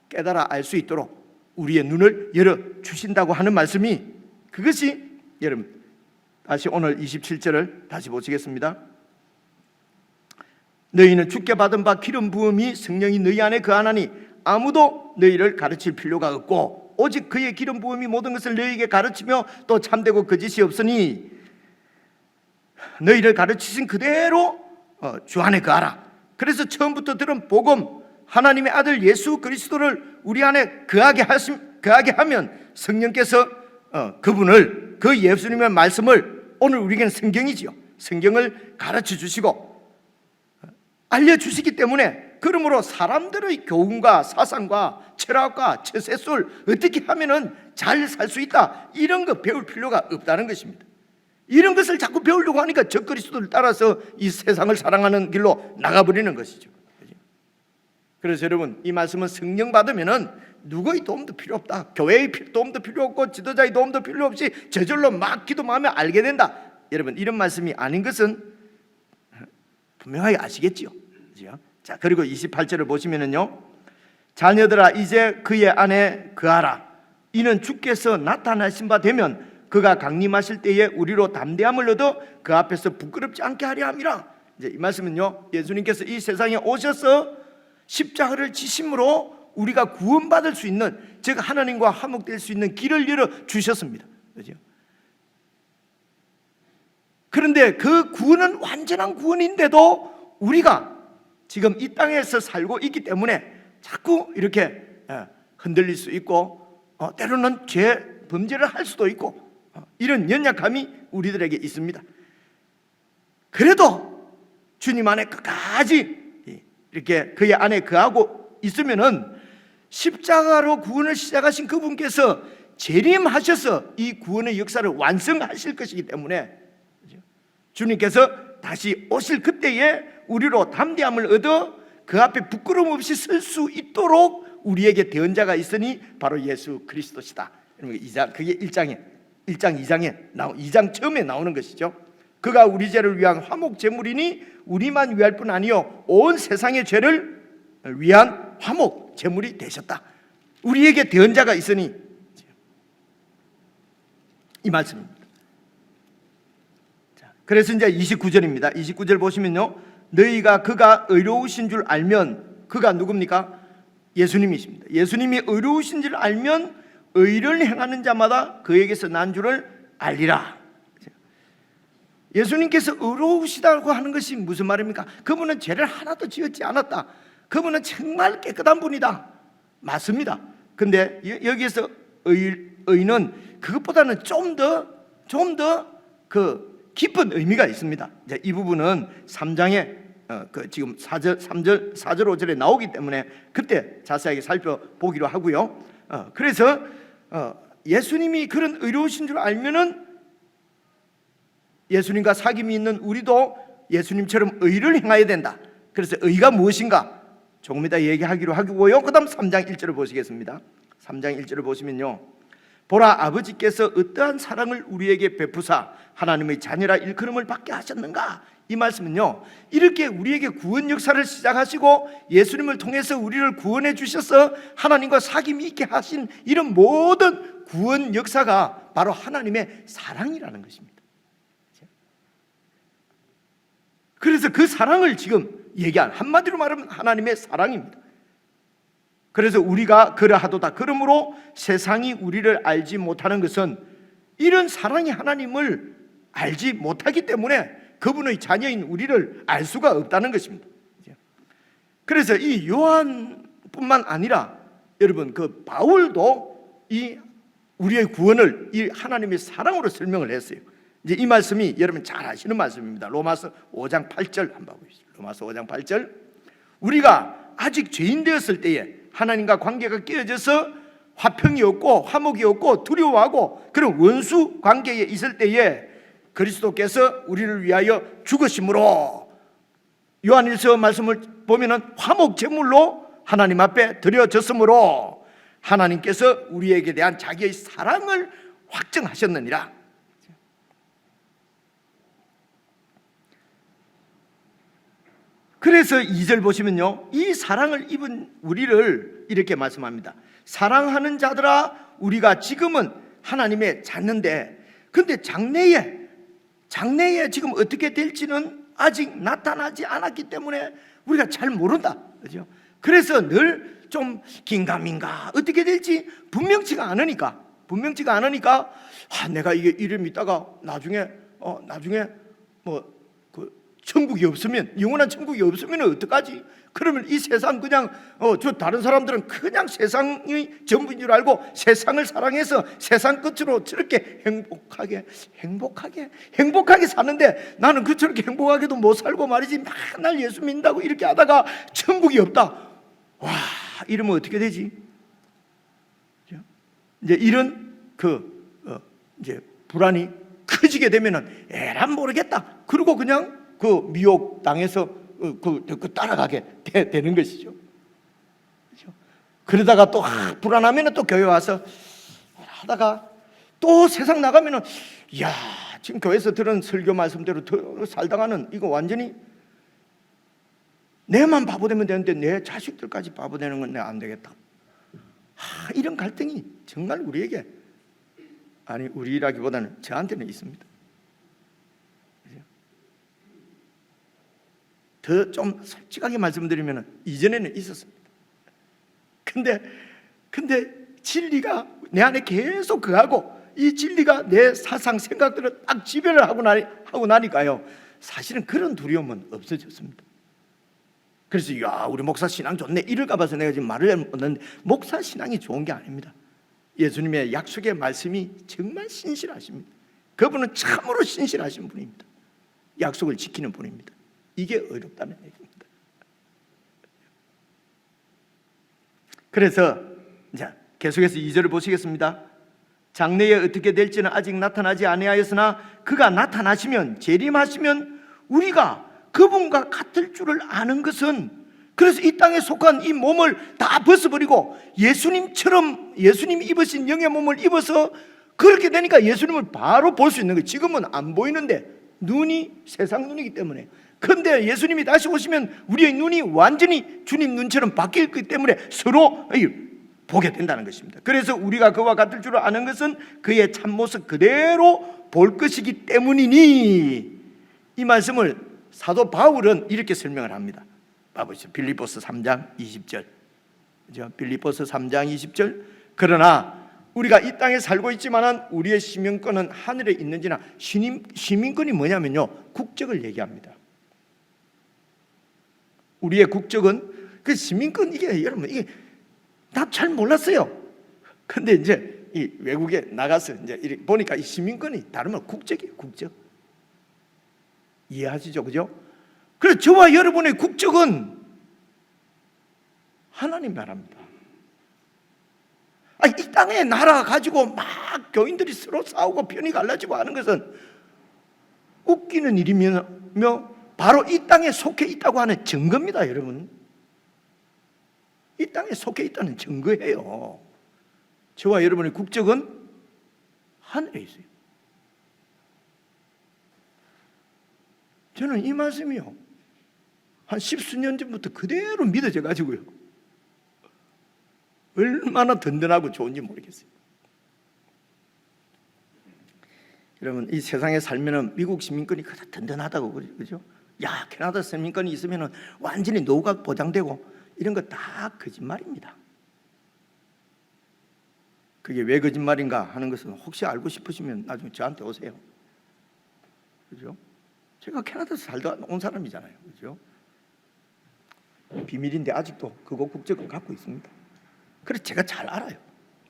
깨달아 알 수 있도록 우리의 눈을 열어 주신다고 하는 말씀이 그것이 여러분 다시 오늘 27절을 다시 보시겠습니다. 너희는 주께 받은 바 기름 부음이 성령이 너희 안에 거하나니 아무도 너희를 가르칠 필요가 없고 오직 그의 기름 부음이 모든 것을 너희에게 가르치며 또 참되고 거짓이 없으니 너희를 가르치신 그대로 주 안에 거하라. 그래서 처음부터 들은 복음 하나님의 아들 예수 그리스도를 우리 안에 거하게 하면 성령께서 그분을 그 예수님의 말씀을 오늘 우리에게는 성경이지요. 성경을 가르쳐 주시고 알려주시기 때문에 그러므로 사람들의 교훈과 사상과 철학과 처세술 어떻게 하면은 잘 살 수 있다, 이런 거 배울 필요가 없다는 것입니다. 이런 것을 자꾸 배우려고 하니까 적그리스도를 따라서 이 세상을 사랑하는 길로 나가버리는 것이죠. 그래서 여러분, 이 말씀은 성령 받으면은 누구의 도움도 필요 없다, 교회의 도움도 필요 없고 지도자의 도움도 필요 없이 저절로 막 기도하면 알게 된다. 여러분, 이런 말씀이 아닌 것은 분명하게 아시겠지요. 그죠? 자, 그리고 28절을 보시면은요, 자녀들아 이제 그의 안에 거하라. 이는 주께서 나타나신 바 되면 그가 강림하실 때에 우리로 담대함을 얻어 그 앞에서 부끄럽지 않게 하려 함이라. 이제 이 말씀은요, 예수님께서 이 세상에 오셔서 십자가를 지심으로 우리가 구원받을 수 있는, 즉 하나님과 화목될 수 있는 길을 열어 주셨습니다. 그죠? 그런데 그 구원은 완전한 구원인데도 우리가 지금 이 땅에서 살고 있기 때문에 자꾸 이렇게 흔들릴 수 있고, 때로는 범죄를 할 수도 있고, 이런 연약함이 우리들에게 있습니다. 그래도 주님 안에 끝까지 이렇게 그의 안에 거하고 있으면은 십자가로 구원을 시작하신 그분께서 재림하셔서 이 구원의 역사를 완성하실 것이기 때문에 주님께서 다시 오실 그때에 우리로 담대함을 얻어 그 앞에 부끄러움 없이 설 수 있도록 우리에게 대언자가 있으니 바로 예수 그리스도시다. 그게 1장 2장 처음에 나오는 것이죠. 그가 우리 죄를 위한 화목 제물이니 우리만 위할 뿐 아니요 온 세상의 죄를 위한 화목 제물이 되셨다. 우리에게 대언자가 있으니, 이 말씀입니다. 그래서 이제 29절입니다. 29절 보시면요, 너희가 그가 의로우신 줄 알면, 그가 누굽니까? 예수님이십니다. 예수님이 의로우신 줄 알면 의를 행하는 자마다 그에게서 난 줄을 알리라. 예수님께서 의로우시다고 하는 것이 무슨 말입니까? 그분은 죄를 하나도 지었지 않았다. 그분은 정말 깨끗한 분이다. 맞습니다. 근데 여기에서 의는 그것보다는 좀 더 깊은 의미가 있습니다. 이제 이 부분은 3장에 지금 4절, 5절에 나오기 때문에 그때 자세하게 살펴보기로 하고요. 그래서 예수님이 그런 의로우신 줄 알면은 예수님과 사귐이 있는 우리도 예수님처럼 의를 행해야 된다. 그래서 의가 무엇인가 조금 이따 얘기하기로 하고요. 그 다음 3장 1절을 보시겠습니다. 3장 1절을 보시면요, 보라, 아버지께서 어떠한 사랑을 우리에게 베푸사 하나님의 자녀라 일컬음을 받게 하셨는가. 이 말씀은요, 이렇게 우리에게 구원 역사를 시작하시고 예수님을 통해서 우리를 구원해 주셔서 하나님과 사귐이 있게 하신 이런 모든 구원 역사가 바로 하나님의 사랑이라는 것입니다. 그래서 그 사랑을 지금 얘기한, 한마디로 말하면 하나님의 사랑입니다. 그래서 우리가 그러하도다. 그러므로 세상이 우리를 알지 못하는 것은 이런 사랑이 하나님을 알지 못하기 때문에 그분의 자녀인 우리를 알 수가 없다는 것입니다. 그래서 이 요한뿐만 아니라 여러분, 그 바울도 이 우리의 구원을 이 하나님의 사랑으로 설명을 했어요. 이제 이 말씀이 여러분 잘 아시는 말씀입니다. 로마서 5장 8절 한번 보시죠. 로마서 5장 8절. 우리가 아직 죄인 되었을 때에 하나님과 관계가 깨어져서 화평이 없고 화목이 없고 두려워하고 그런 원수 관계에 있을 때에 그리스도께서 우리를 위하여 죽으심으로, 요한일서 말씀을 보면은 화목 제물로 하나님 앞에 드려졌으므로 하나님께서 우리에게 대한 자기의 사랑을 확증하셨느니라. 그래서 2절 보시면요, 이 사랑을 입은 우리를 이렇게 말씀합니다. 사랑하는 자들아, 우리가 지금은 하나님의 자녀인데, 근데 장래에 지금 어떻게 될지는 아직 나타나지 않았기 때문에 우리가 잘 모른다. 그죠? 그래서 늘 좀 긴가민가 어떻게 될지 분명치가 않으니까 내가 이게 이를 믿다가 나중에 뭐 천국이 없으면, 영원한 천국이 없으면 어떡하지? 그러면 이 세상 그냥 저 다른 사람들은 그냥 세상이 전부인 줄 알고 세상을 사랑해서 세상 끝으로 저렇게 행복하게 사는데, 나는 그렇게 행복하게도 못 살고 말이지, 맨날 예수 믿는다고 이렇게 하다가 천국이 없다. 와, 이러면 어떻게 되지? 이제 이런 이제 불안이 커지게 되면은 에란 모르겠다. 그리고 그냥 그 미혹 당해서 따라가게 되는 것이죠. 그렇죠? 그러다가 또 불안하면은 또 교회 와서 하다가 또 세상 나가면은, 야, 지금 교회에서 들은 설교 말씀대로 살다가는 이거 완전히 내만 바보 되면 되는데 내 자식들까지 바보 되는 건 내가 안 되겠다. 이런 갈등이 정말 우리에게, 아니 우리라기보다는 저한테는 있습니다. 더 좀 솔직하게 말씀드리면 이전에는 있었습니다. 근데 진리가 내 안에 계속 거하고 이 진리가 내 사상 생각들을 딱 지배를 하고 나니까요, 사실은 그런 두려움은 없어졌습니다. 그래서 야, 우리 목사 신앙 좋네 이럴까 봐서 내가 지금 말을 못하는데, 목사 신앙이 좋은 게 아닙니다. 예수님의 약속의 말씀이 정말 신실하십니다. 그분은 참으로 신실하신 분입니다. 약속을 지키는 분입니다. 이게 어렵다는 얘기입니다. 그래서 이제 계속해서 2절을 보시겠습니다. 장래에 어떻게 될지는 아직 나타나지 아니하였으나 그가 나타나시면, 재림하시면 우리가 그분과 같을 줄을 아는 것은, 그래서 이 땅에 속한 이 몸을 다 벗어버리고 예수님처럼, 예수님이 입으신 영의 몸을 입어서 그렇게 되니까 예수님을 바로 볼 수 있는 거예요. 지금은 안 보이는데 눈이 세상 눈이기 때문에. 그런데 예수님이 다시 오시면 우리의 눈이 완전히 주님 눈처럼 바뀌기 때문에 서로 보게 된다는 것입니다. 그래서 우리가 그와 같을 줄 아는 것은 그의 참모습 그대로 볼 것이기 때문이니, 이 말씀을 사도 바울은 이렇게 설명을 합니다. 봐보시죠. 빌립보서 3장 20절. 그죠? 빌립보서 3장 20절. 그러나 우리가 이 땅에 살고 있지만은 우리의 시민권은 하늘에 있는지나, 시민권이 뭐냐면요, 국적을 얘기합니다. 우리의 국적은 그 시민권, 이게 여러분 이게 나 잘 몰랐어요. 근데 이제 이 외국에 나가서 이제 보니까 이 시민권이 다른 말 국적이에요. 국적. 이해하시죠? 그죠? 그래서 저와 여러분의 국적은 하나님 나라입니다. 이 땅의 나라 가지고 막 교인들이 서로 싸우고 편이 갈라지고 하는 것은 웃기는 일이며 바로 이 땅에 속해 있다고 하는 증거입니다. 여러분, 이 땅에 속해 있다는 증거예요. 저와 여러분의 국적은 하늘에 있어요. 저는 이 말씀이요, 한 10수년 전부터 그대로 믿어져 가지고요, 얼마나 든든하고 좋은지 모르겠어요. 여러분, 이 세상에 살면은 미국 시민권이 그렇게 든든하다고 그러죠? 야, 캐나다 시민권이 있으면은 완전히 노후가 보장되고 이런 거 다 거짓말입니다. 그게 왜 거짓말인가 하는 것은 혹시 알고 싶으시면 나중에 저한테 오세요. 그죠? 제가 캐나다에서 살다 온 사람이잖아요. 그죠? 비밀인데 아직도 그거 국적을 갖고 있습니다. 그래서 제가 잘 알아요.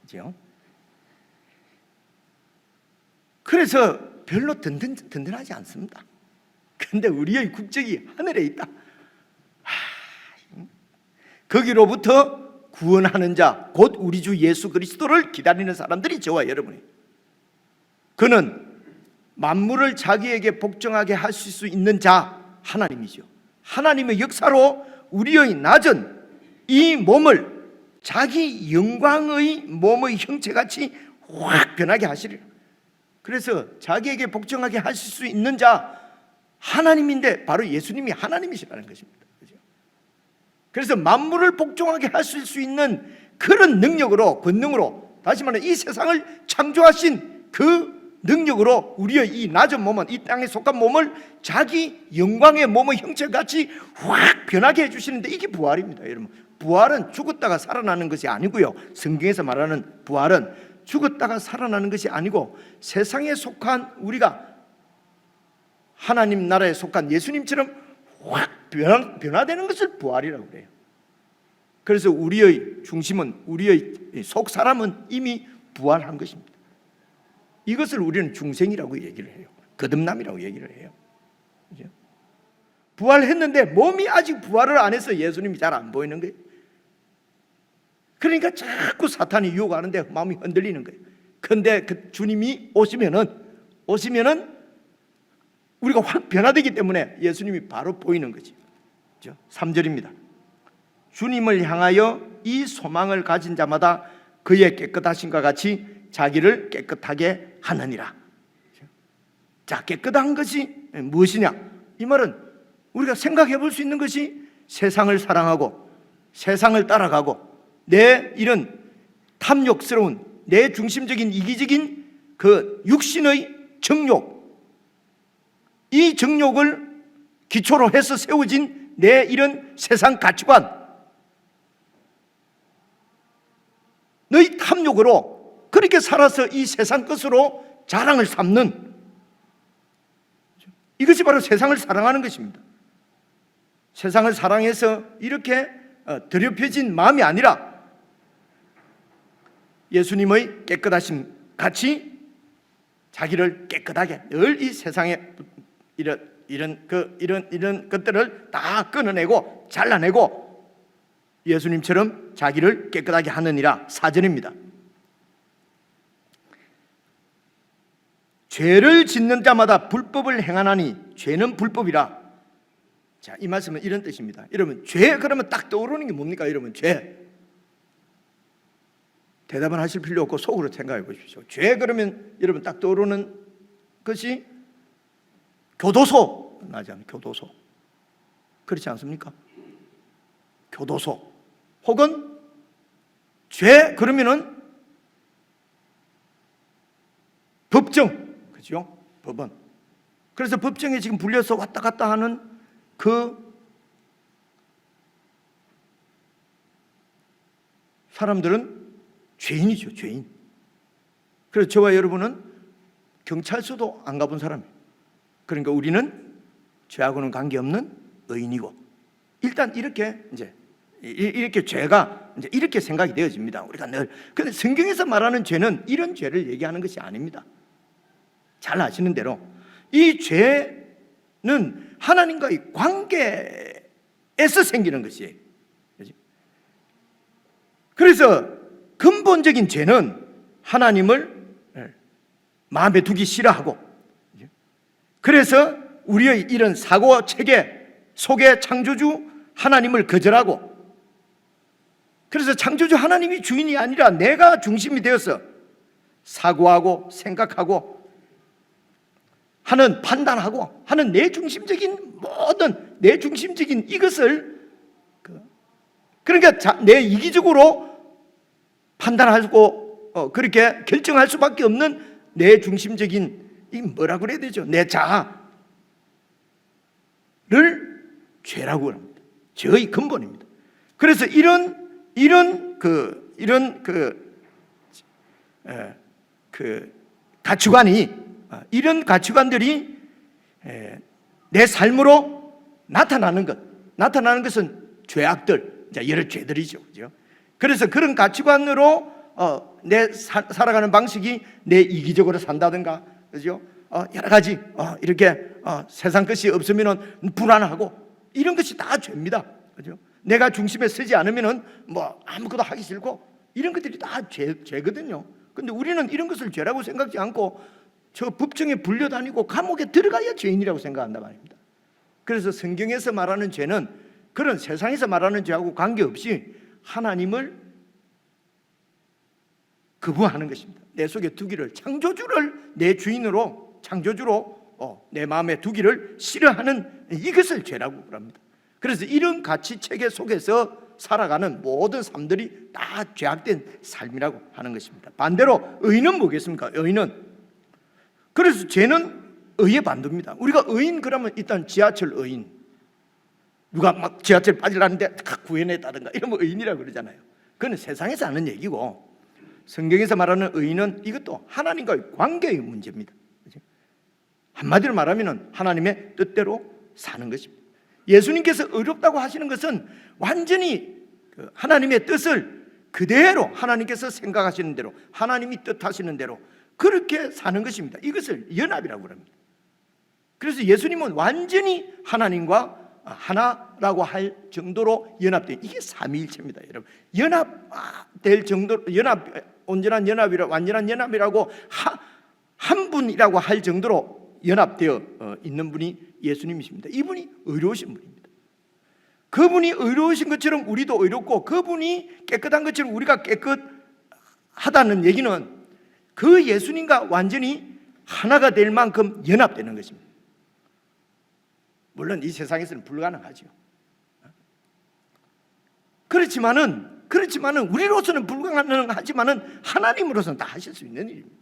그죠? 그래서 별로 든든하지 않습니다. 근데 우리의 국적이 하늘에 있다. 거기로부터 구원하는 자, 곧 우리 주 예수 그리스도를 기다리는 사람들이 저와 여러분이. 그는 만물을 자기에게 복종하게 하실 수 있는 자, 하나님이죠. 하나님의 역사로 우리의 낮은 이 몸을 자기 영광의 몸의 형체같이 확 변하게 하시리라. 그래서 자기에게 복종하게 하실 수 있는 자, 하나님인데 바로 예수님이 하나님이시라는 것입니다. 그렇죠? 그래서 만물을 복종하게 하실 수 있는 그런 능력으로, 권능으로, 다시 말해 이 세상을 창조하신 그 능력으로 우리의 이 낮은 몸은, 이 땅에 속한 몸을 자기 영광의 몸의 형체같이 확 변하게 해주시는데, 이게 부활입니다. 여러분, 부활은 죽었다가 살아나는 것이 아니고요, 성경에서 말하는 부활은 죽었다가 살아나는 것이 아니고 세상에 속한 우리가 하나님 나라에 속한 예수님처럼 확 변화되는 것을 부활이라고 그래요. 그래서 우리의 중심은, 우리의 속 사람은 이미 부활한 것입니다. 이것을 우리는 중생이라고 얘기를 해요. 거듭남이라고 얘기를 해요. 그죠? 부활했는데 몸이 아직 부활을 안 해서 예수님이 잘 안 보이는 거예요. 그러니까 자꾸 사탄이 유혹하는데 마음이 흔들리는 거예요. 그런데 그 주님이 오시면은 우리가 확 변화되기 때문에 예수님이 바로 보이는 거지. 3절입니다. 주님을 향하여 이 소망을 가진 자마다 그의 깨끗하심과 같이 자기를 깨끗하게 하느니라. 자, 깨끗한 것이 무엇이냐? 이 말은 우리가 생각해 볼 수 있는 것이 세상을 사랑하고 세상을 따라가고 내 이런 탐욕스러운 내 중심적인 이기적인 그 육신의 정욕, 이 정욕을 기초로 해서 세워진 내 이런 세상 가치관, 너희 탐욕으로 그렇게 살아서 이 세상 것으로 자랑을 삼는, 이것이 바로 세상을 사랑하는 것입니다. 세상을 사랑해서 이렇게 더럽혀진 마음이 아니라 예수님의 깨끗하심 같이 자기를 깨끗하게, 늘 이 세상에 이런 것들을 다 끊어내고 잘라내고 예수님처럼 자기를 깨끗하게 하느니라. 4절입니다. 죄를 짓는 자마다 불법을 행하나니 죄는 불법이라. 자, 이 말씀은 이런 뜻입니다. 여러분, 죄 그러면 딱 떠오르는 게 뭡니까? 여러분, 죄. 대답은 하실 필요 없고 속으로 생각해 보십시오. 죄 그러면 여러분 딱 떠오르는 것이 교도소, 맞아요. 교도소. 그렇지 않습니까? 교도소. 혹은 죄 그러면은 법정, 그죠? 법원. 그래서 법정에 지금 불려서 왔다 갔다 하는 그 사람들은 죄인이죠, 죄인. 그래서 저와 여러분은 경찰서도 안 가본 사람이에요. 그러니까 우리는 죄하고는 관계없는 의인이고, 일단 이렇게 죄가 이렇게 생각이 되어집니다. 우리가 늘. 근데 성경에서 말하는 죄는 이런 죄를 얘기하는 것이 아닙니다. 잘 아시는 대로 이 죄는 하나님과의 관계에서 생기는 것이에요. 그래서 근본적인 죄는 하나님을 마음에 두기 싫어하고, 그래서 우리의 이런 사고 체계 속에 창조주 하나님을 거절하고, 그래서 창조주 하나님이 주인이 아니라 내가 중심이 되어서 사고하고 생각하고 하는, 판단하고 하는 내 중심적인 모든 내 중심적인 이것을, 그러니까 내 이기적으로 판단하고 그렇게 결정할 수밖에 없는 내 중심적인, 이 뭐라 그래야 되죠? 내 자아를 죄라고 합니다. 죄의 근본입니다. 그래서 이런 가치관이, 이런 가치관들이 내 삶으로 나타나는 것은 죄악들, 여러 죄들이죠, 그죠? 그래서 그런 가치관으로 내 살아가는 방식이 내 이기적으로 산다든가, 그죠? 여러 가지 이렇게 세상 것이 없으면은 불안하고, 이런 것이 다 죄입니다, 그죠? 내가 중심에 서지 않으면은 뭐 아무것도 하기 싫고, 이런 것들이 다 죄거든요. 근데 우리는 이런 것을 죄라고 생각지 않고 저 법정에 불려다니고 감옥에 들어가야 죄인이라고 생각한단 말입니다. 그래서 성경에서 말하는 죄는 그런 세상에서 말하는 죄하고 관계없이 하나님을 거부하는 것입니다. 내 속에 두기를, 창조주를 내 주인으로, 창조주로 내 마음에 두기를 싫어하는 이것을 죄라고 합니다. 그래서 이런 가치 체계 속에서 살아가는 모든 삶들이 다 죄악된 삶이라고 하는 것입니다. 반대로 의인은 뭐겠습니까? 의인은, 그래서 죄는 의의 반대입니다. 우리가 의인 그러면 일단 지하철 의인, 누가 막 지하철 빠지려는데 구해냈다든가 이러면 의인이라고 그러잖아요. 그건 세상에서 하는 얘기고, 성경에서 말하는 의인은 이것도 하나님과의 관계의 문제입니다. 한마디로 말하면 하나님의 뜻대로 사는 것입니다. 예수님께서 의롭다고 하시는 것은 완전히 하나님의 뜻을 그대로 하나님께서 생각하시는 대로, 하나님이 뜻하시는 대로 그렇게 사는 것입니다. 이것을 연합이라고 합니다. 그래서 예수님은 완전히 하나님과 하나라고 할 정도로 연합된, 이게 삼위일체입니다, 여러분. 연합될 정도, 온전한 연합이라, 완전한 연합이라고 한 분이라고 할 정도로 연합되어 있는 분이 예수님이십니다. 이분이 의로우신 분입니다. 그분이 의로우신 것처럼 우리도 의롭고, 그분이 깨끗한 것처럼 우리가 깨끗하다는 얘기는 그 예수님과 완전히 하나가 될 만큼 연합되는 것입니다. 물론 이 세상에서는 불가능하죠. 그렇지만은 우리로서는 불가능하지만은 하나님으로서는 다 하실 수 있는 일입니다.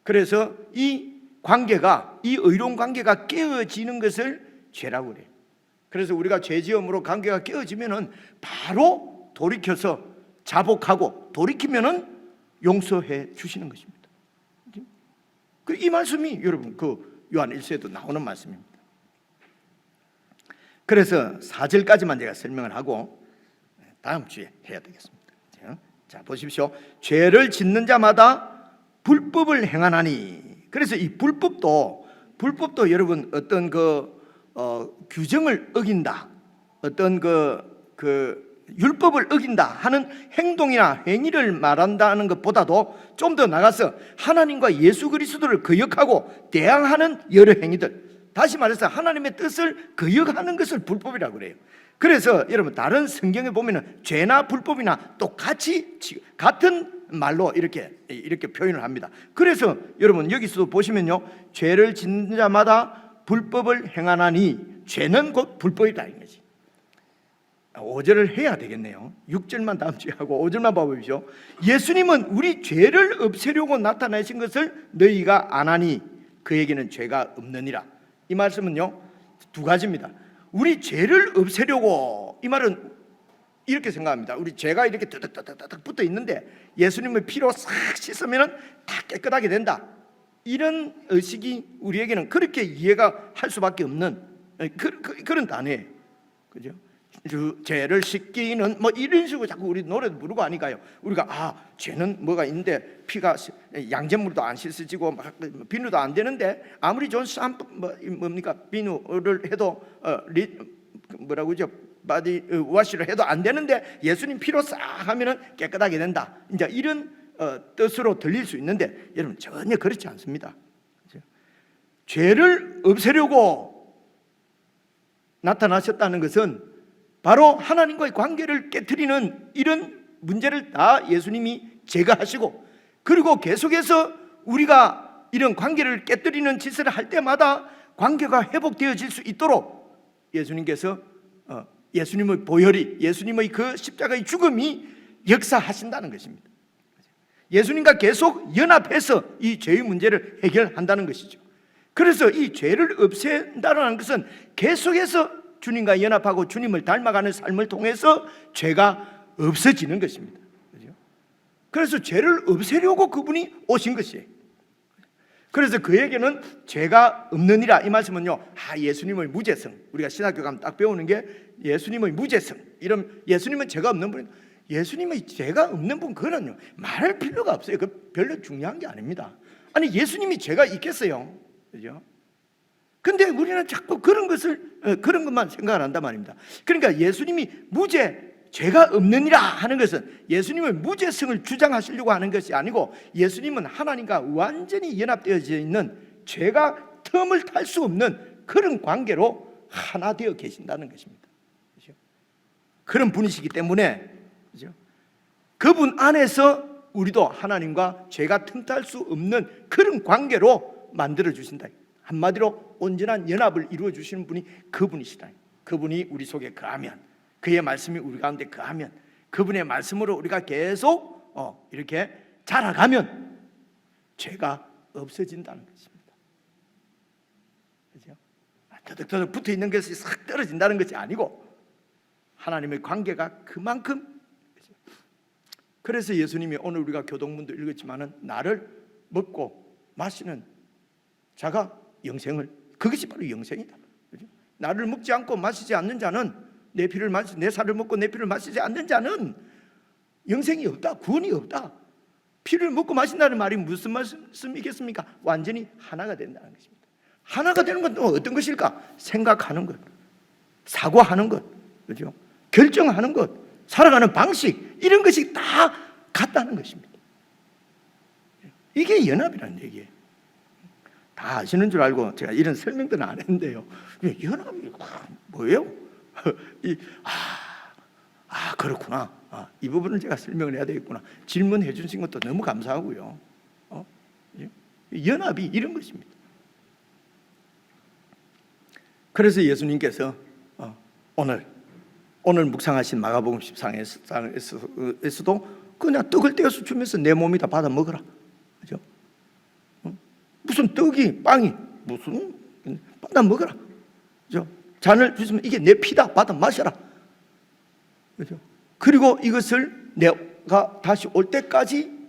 그래서 이 관계가, 이 의로운 관계가 깨어지는 것을 죄라고 그래요. 그래서 우리가 죄지음으로 관계가 깨어지면은 바로 돌이켜서 자복하고 돌이키면은 용서해 주시는 것입니다. 이 말씀이 여러분 그 요한 1서에도 나오는 말씀입니다. 그래서 4절까지만 제가 설명을 하고 다음 주에 해야 되겠습니다. 자, 보십시오. 죄를 짓는 자마다 불법을 행하나니. 그래서 이 불법도 여러분 어떤 규정을 어긴다, 어떤 율법을 어긴다 하는 행동이나 행위를 말한다는 것보다도 좀 더 나가서 하나님과 예수 그리스도를 거역하고 대항하는 여러 행위들, 다시 말해서 하나님의 뜻을 거역하는 것을 불법이라고 그래요. 그래서 여러분 다른 성경에 보면은 죄나 불법이나 똑같이 같은 말로 이렇게 표현을 합니다. 그래서 여러분 여기서도 보시면요, 죄를 짓는 자마다 불법을 행하나니, 죄는 곧 불법이다 이 거지. 5절을 해야 되겠네요. 6절만 다음 주에 하고 5절만 봐보십시오. 예수님은 우리 죄를 없애려고 나타나신 것을 너희가 아나니 그에게는 죄가 없느니라. 이 말씀은요 두 가지입니다. 우리 죄를 없애려고, 이 말은 이렇게 생각합니다. 우리 죄가 이렇게 뜨득뜨득 붙어 있는데 예수님의 피로 싹 씻으면 다 깨끗하게 된다, 이런 의식이 우리에게는 그렇게 이해가 할 수밖에 없는 그런 단어예요. 그죠? 죄를 씻기는 뭐 이런 식으로 자꾸 우리 노래도 부르고 하니까요, 우리가 죄는 뭐가 있는데 피가 양잿물도 안 씻어지고 비누도 안 되는데 아무리 좋은 뭡니까 비누를 해도 뭐라고 하죠, 바디 와시를 해도 안 되는데 예수님 피로 싹 하면은 깨끗하게 된다, 이제 이런 뜻으로 들릴 수 있는데 여러분 전혀 그렇지 않습니다. 그렇죠? 죄를 없애려고 나타나셨다는 것은 바로 하나님과의 관계를 깨트리는 이런 문제를 다 예수님이 제거하시고, 그리고 계속해서 우리가 이런 관계를 깨트리는 짓을 할 때마다 관계가 회복되어질 수 있도록 예수님께서 예수님의 보혈이, 예수님의 그 십자가의 죽음이 역사하신다는 것입니다. 예수님과 계속 연합해서 이 죄의 문제를 해결한다는 것이죠. 그래서 이 죄를 없앤다는 것은 계속해서 주님과 연합하고 주님을 닮아가는 삶을 통해서 죄가 없어지는 것입니다. 그래서 죄를 없애려고 그분이 오신 것이에요. 그래서 그에게는 죄가 없느니라, 이 말씀은요, 예수님의 무죄성, 우리가 신학교 가면 딱 배우는 게 예수님의 무죄성, 이런 예수님은 죄가 없는 분, 예수님의 죄가 없는 분, 그거는요 말할 필요가 없어요. 그 별로 중요한 게 아닙니다. 아니 예수님이 죄가 있겠어요, 그죠? 근데 우리는 자꾸 그런 것만 생각을 한단 말입니다. 그러니까 예수님이 죄가 없느니라 하는 것은 예수님의 무죄성을 주장하시려고 하는 것이 아니고, 예수님은 하나님과 완전히 연합되어져 있는 죄가 틈을 탈 수 없는 그런 관계로 하나 되어 계신다는 것입니다. 그렇죠? 그런 분이시기 때문에, 그렇죠? 그분 안에서 우리도 하나님과 죄가 틈탈 수 없는 그런 관계로 만들어 주신다. 한마디로 온전한 연합을 이루어 주시는 분이 그분이시다. 그분이 우리 속에 거하면, 그의 말씀이 우리 가운데 거하면, 그분의 말씀으로 우리가 계속 이렇게 자라가면 죄가 없어진다는 것입니다. 그렇죠? 더덕더덕 붙어 있는 것이 싹 떨어진다는 것이 아니고 하나님의 관계가 그만큼. 그렇죠? 그래서 예수님이 오늘 우리가 교동문도 읽었지만은 나를 먹고 마시는 자가 영생을, 그것이 바로 영생이다. 그죠? 나를 먹지 않고 마시지 않는 자는 내 살을 먹고 내 피를 마시지 않는 자는 영생이 없다, 구원이 없다. 피를 먹고 마신다는 말이 무슨 말씀이겠습니까? 완전히 하나가 된다는 것입니다. 하나가 되는 건 또 어떤 것일까? 생각하는 것, 사고하는 것, 그죠? 결정하는 것, 살아가는 방식, 이런 것이 다 같다는 것입니다. 이게 연합이라는 얘기예요. 다 아시는 줄 알고 제가 이런 설명들은 안 했는데요. 연합이 뭐예요? 그렇구나. 이 부분을 제가 설명을 해야 되겠구나. 질문해 주신 것도 너무 감사하고요. 연합이 이런 것입니다. 그래서 예수님께서 오늘 묵상하신 마가복음 14장에서도 그냥 떡을 떼어서 주면서 내 몸이다 받아 먹어라. 그죠? 무슨 떡이 빵이 무슨 받아 먹어라. 그죠? 잔을 주시면 이게 내 피다 받아 마셔라. 그죠? 그리고 이것을 내가 다시 올 때까지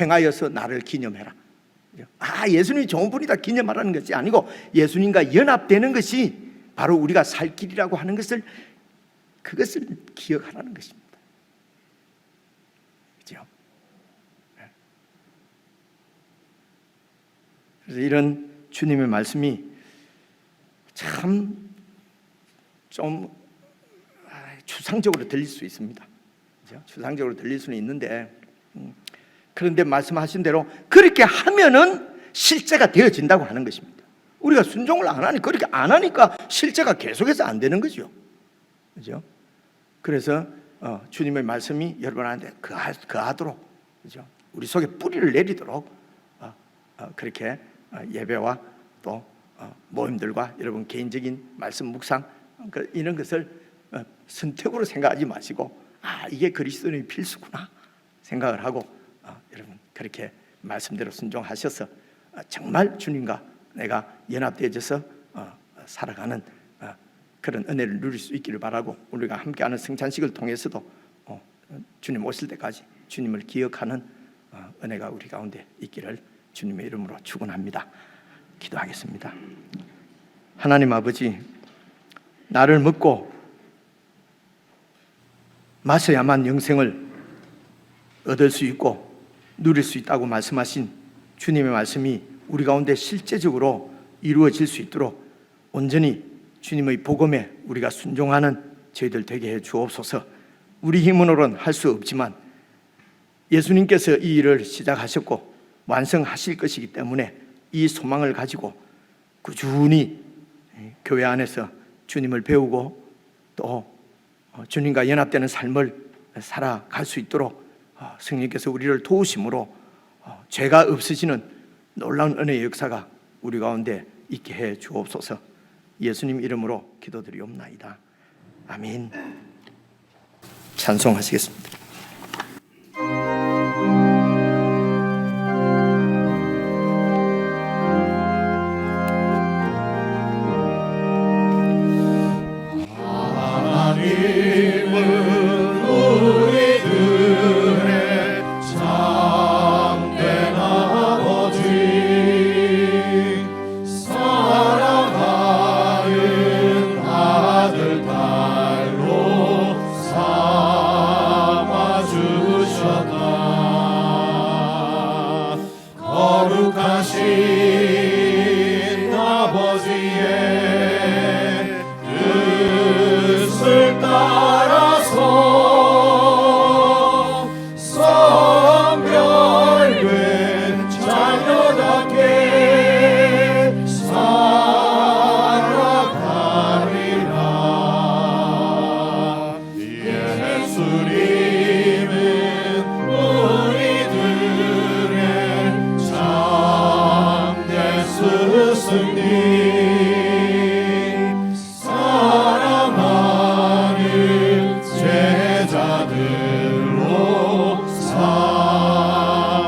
행하여서 나를 기념해라. 예수님이 좋은 분이다 기념하라는 것이 아니고 예수님과 연합되는 것이 바로 우리가 살 길이라고 하는 것을, 그것을 기억하라는 것입니다. 그렇죠? 그래서 이런 주님의 말씀이 참 좀 추상적으로 들릴 수 있습니다. 그렇죠? 추상적으로 들릴 수는 있는데, 그런데 말씀하신 대로 그렇게 하면은 실제가 되어진다고 하는 것입니다. 우리가 순종을 안 하니까, 그렇게 안 하니까 실제가 계속해서 안 되는 거죠. 그죠? 그래서 주님의 말씀이 여러분한테 거하도록, 그죠? 우리 속에 뿌리를 내리도록 그렇게 예배와 또 모임들과 여러분 개인적인 말씀 묵상 이런 것을 선택으로 생각하지 마시고 이게 그리스도인의 필수구나 생각을 하고 여러분 그렇게 말씀대로 순종하셔서 정말 주님과 내가 연합되어져서 살아가는 그런 은혜를 누릴 수 있기를 바라고, 우리가 함께하는 성찬식을 통해서도 주님 오실 때까지 주님을 기억하는 은혜가 우리 가운데 있기를 주님의 이름으로 축원합니다. 기도하겠습니다. 하나님 아버지, 나를 먹고 마셔야만 영생을 얻을 수 있고 누릴 수 있다고 말씀하신 주님의 말씀이 우리 가운데 실제적으로 이루어질 수 있도록 온전히 주님의 복음에 우리가 순종하는 저희들 되게 해 주옵소서. 우리 힘으로는 할 수 없지만 예수님께서 이 일을 시작하셨고 완성하실 것이기 때문에 이 소망을 가지고 꾸준히 교회 안에서 주님을 배우고 또 주님과 연합되는 삶을 살아갈 수 있도록 성령께서 우리를 도우심으로 죄가 없어지는 놀라운 은혜의 역사가 우리 가운데 있게 해 주옵소서. 예수님 이름으로 기도드리옵나이다. 아멘. 찬송하시겠습니다. 거룩하신 아버지의 뜻을 따라서 성별된 자녀답게 살아가리라. 예수님은 우리들의 참된 스승님, 사랑하는 제자들로 삼아주셨다.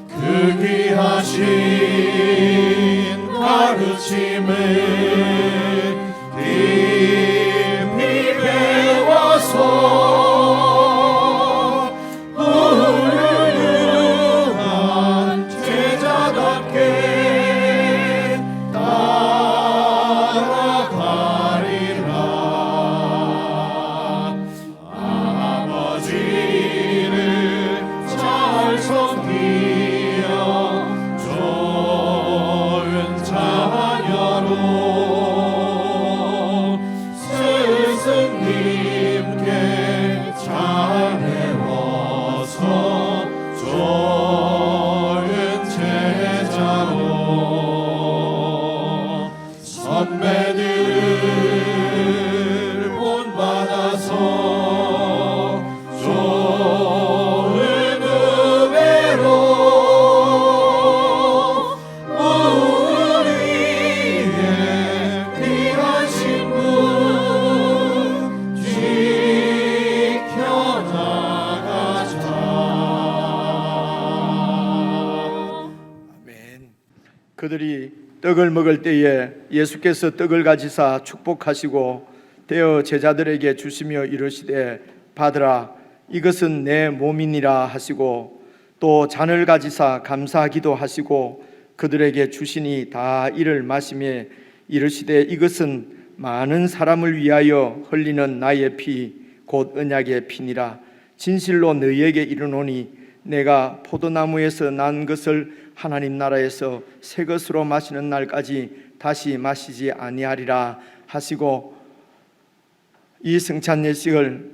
그 귀하신 가르침을 깊이 배워서 훌륭한 그들이 떡을 먹을 때에 예수께서 떡을 가지사 축복하시고 떼어 제자들에게 주시며 이르시되 받으라 이것은 내 몸이니라 하시고 또 잔을 가지사 감사하기도 하시고 그들에게 주시니 다 이를 마시며 이르시되 이것은 많은 사람을 위하여 흘리는 나의 피 곧 언약의 피니라. 진실로 너희에게 이르노니 내가 포도나무에서 난 것을 하나님 나라에서 새 것으로 마시는 날까지 다시 마시지 아니하리라 하시고 이 성찬 예식을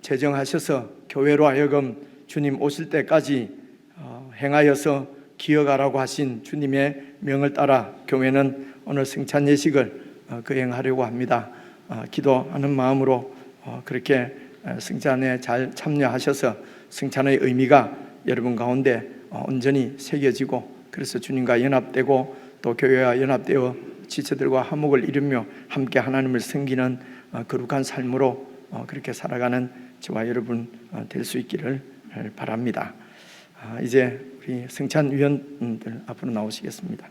제정하셔서 교회로 하여금 주님 오실 때까지 행하여서 기억하라고 하신 주님의 명을 따라 교회는 오늘 성찬 예식을 거행하려고 합니다. 기도하는 마음으로 그렇게 성찬에 잘 참여하셔서 성찬의 의미가 여러분 가운데 온전히 새겨지고 그래서 주님과 연합되고 또 교회와 연합되어 지체들과 화목을 이루며 함께 하나님을 섬기는 거룩한 삶으로 그렇게 살아가는 저와 여러분 될 수 있기를 바랍니다. 이제 우리 성찬위원들 앞으로 나오시겠습니다.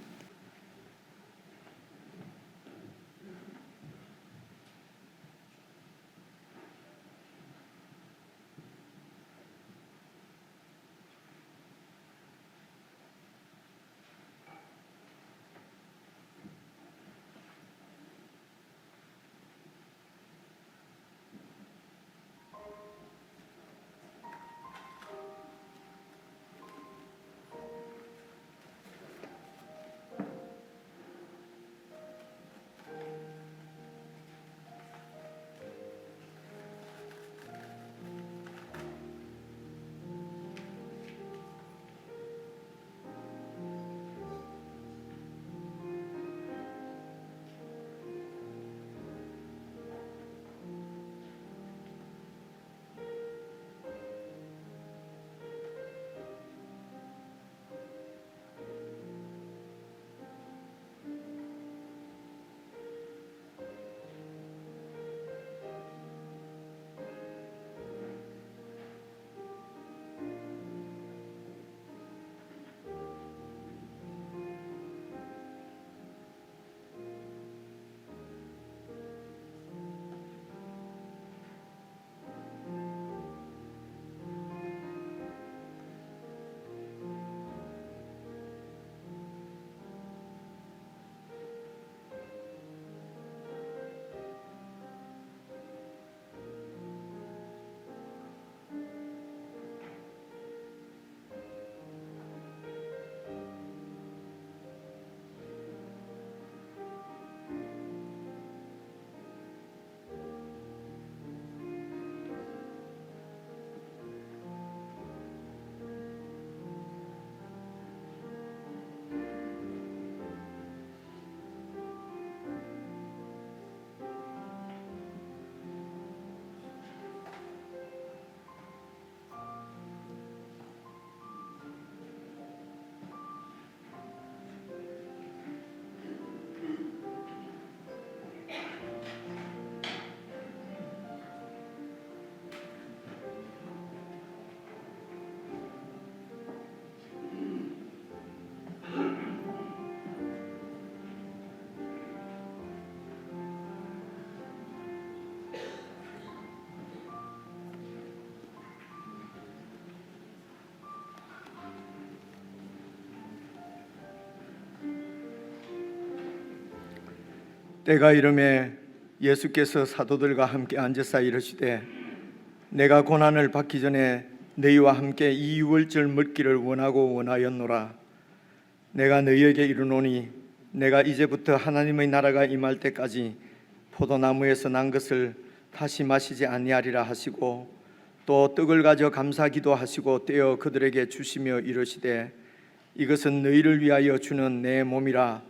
때가 이름에 예수께서 사도들과 함께 앉으사 이르시되 내가 고난을 받기 전에 너희와 함께 이 유월절 먹기를 원하였노라. 내가 너희에게 이르노니 내가 이제부터 하나님의 나라가 임할 때까지 포도나무에서 난 것을 다시 마시지 아니하리라 하시고 또 떡을 가져 감사기도 하시고 떼어 그들에게 주시며 이르시되 이것은 너희를 위하여 주는 내 몸이라.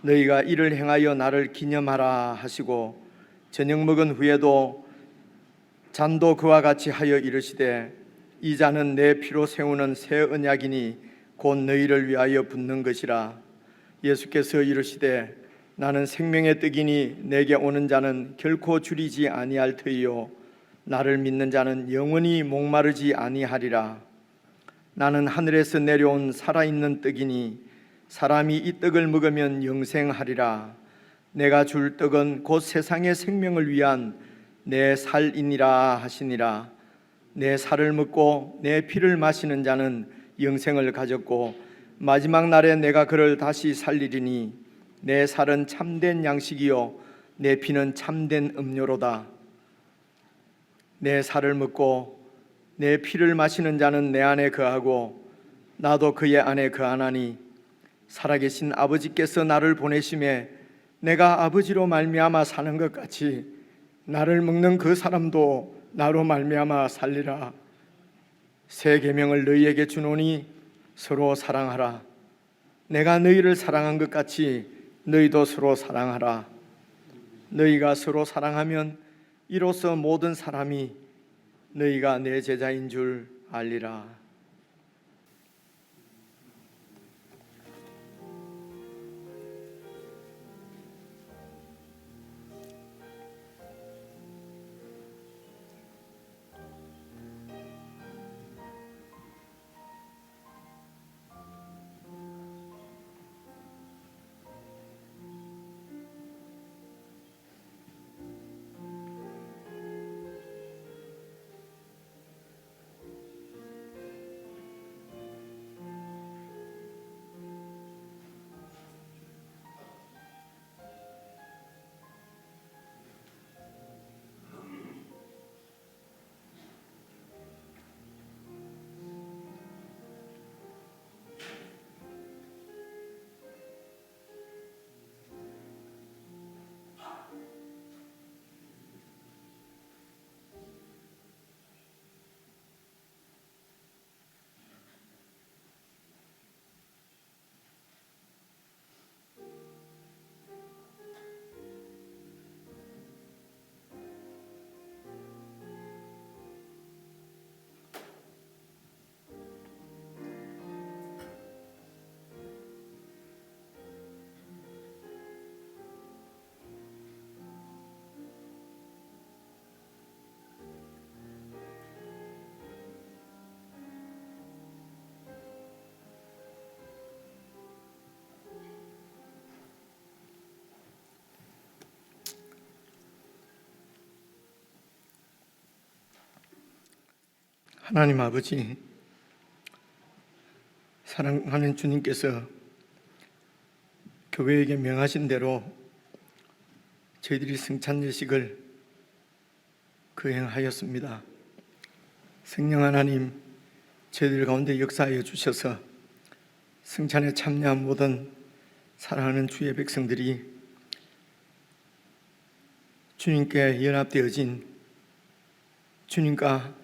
너희가 이를 행하여 나를 기념하라 하시고 저녁 먹은 후에도 잔도 그와 같이 하여 이르시되 이 잔은 내 피로 세우는 새 언약이니 곧 너희를 위하여 붓는 것이라. 예수께서 이르시되 나는 생명의 떡이니 내게 오는 자는 결코 줄이지 아니할 터이요 나를 믿는 자는 영원히 목마르지 아니하리라. 나는 하늘에서 내려온 살아있는 떡이니 사람이 이 떡을 먹으면 영생하리라. 내가 줄 떡은 곧 세상의 생명을 위한 내 살이니라 하시니라. 내 살을 먹고 내 피를 마시는 자는 영생을 가졌고 마지막 날에 내가 그를 다시 살리리니 내 살은 참된 양식이요 내 피는 참된 음료로다. 내 살을 먹고 내 피를 마시는 자는 내 안에 거하고 나도 그의 안에 거하나니 살아계신 아버지께서 나를 보내심에 내가 아버지로 말미암아 사는 것 같이 나를 먹는 그 사람도 나로 말미암아 살리라. 새 계명을 너희에게 주노니 서로 사랑하라. 내가 너희를 사랑한 것 같이 너희도 서로 사랑하라. 너희가 서로 사랑하면 이로써 모든 사람이 너희가 내 제자인 줄 알리라. 하나님 아버지, 사랑하는 주님께서 교회에게 명하신 대로 저희들이 성찬 예식을 거행하였습니다. 성령 하나님, 저희들 가운데 역사하여 주셔서 성찬에 참여한 모든 사랑하는 주의 백성들이 주님께 연합되어진 주님과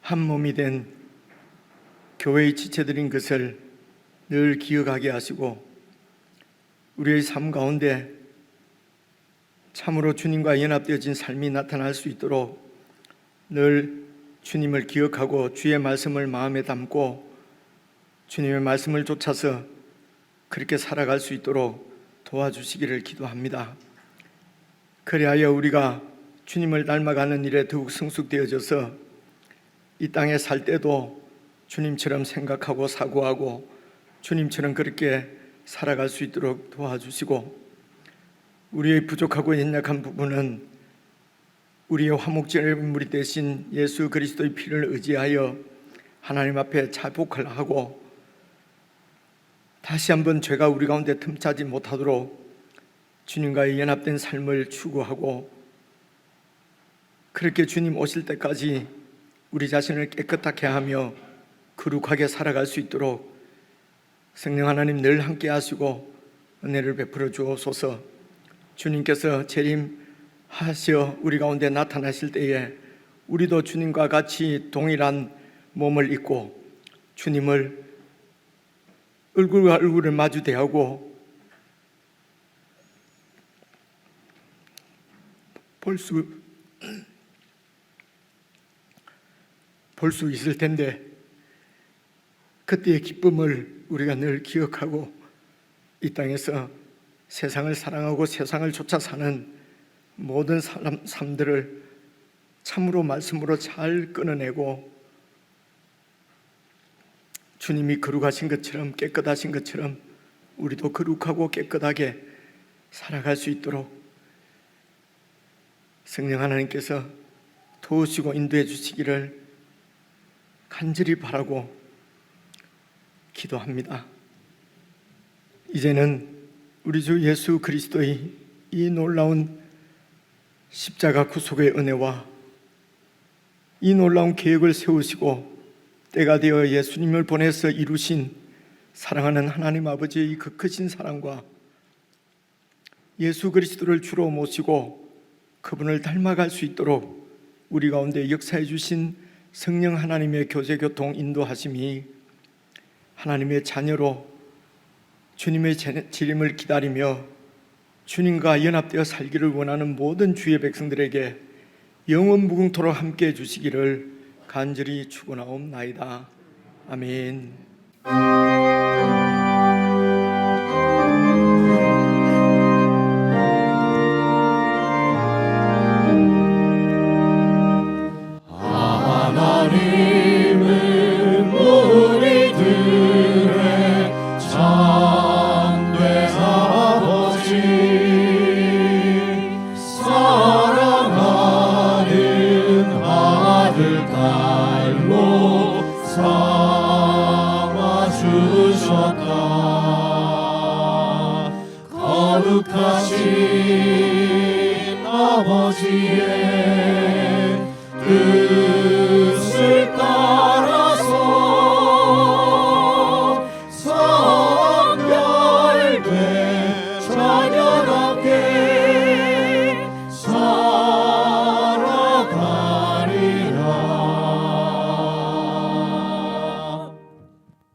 한 몸이 된 교회의 지체들인 것을 늘 기억하게 하시고 우리의 삶 가운데 참으로 주님과 연합되어진 삶이 나타날 수 있도록 늘 주님을 기억하고 주의 말씀을 마음에 담고 주님의 말씀을 쫓아서 그렇게 살아갈 수 있도록 도와주시기를 기도합니다. 그리하여 우리가 주님을 닮아가는 일에 더욱 성숙되어져서 이 땅에 살 때도 주님처럼 생각하고 사고하고 주님처럼 그렇게 살아갈 수 있도록 도와주시고 우리의 부족하고 연약한 부분은 우리의 화목제의 물이 되신 예수 그리스도의 피를 의지하여 하나님 앞에 자복을 하고 다시 한번 죄가 우리 가운데 틈차지 못하도록 주님과의 연합된 삶을 추구하고 그렇게 주님 오실 때까지 우리 자신을 깨끗하게 하며 거룩하게 살아갈 수 있도록 성령 하나님 늘 함께 하시고 은혜를 베풀어 주옵소서. 주님께서 재림하셔 우리 가운데 나타나실 때에 우리도 주님과 같이 동일한 몸을 입고 주님을 얼굴과 얼굴을 마주 대하고 볼 수 있을 텐데 그때의 기쁨을 우리가 늘 기억하고 이 땅에서 세상을 사랑하고 세상을 쫓아 사는 모든 삶들을 참으로 말씀으로 잘 끊어내고 주님이 거룩하신 것처럼 깨끗하신 것처럼 우리도 거룩하고 깨끗하게 살아갈 수 있도록 성령 하나님께서 도우시고 인도해 주시기를 간절히 바라고 기도합니다. 이제는 우리 주 예수 그리스도의 이 놀라운 십자가 구속의 은혜와 이 놀라운 계획을 세우시고 때가 되어 예수님을 보내서 이루신 사랑하는 하나님 아버지의 그 크신 사랑과 예수 그리스도를 주로 모시고 그분을 닮아갈 수 있도록 우리 가운데 역사해 주신 성령 하나님의 교제 교통 인도하심이 하나님의 자녀로 주님의 재림을 기다리며 주님과 연합되어 살기를 원하는 모든 주의 백성들에게 영원 무궁토록 함께해 주시기를 간절히 축원하옵나이다. 아멘. 하나님은 우리들의 참된 아버지, 사랑하는 아들 딸로 삼아 주셨다. 거룩하신 아버지의 뜻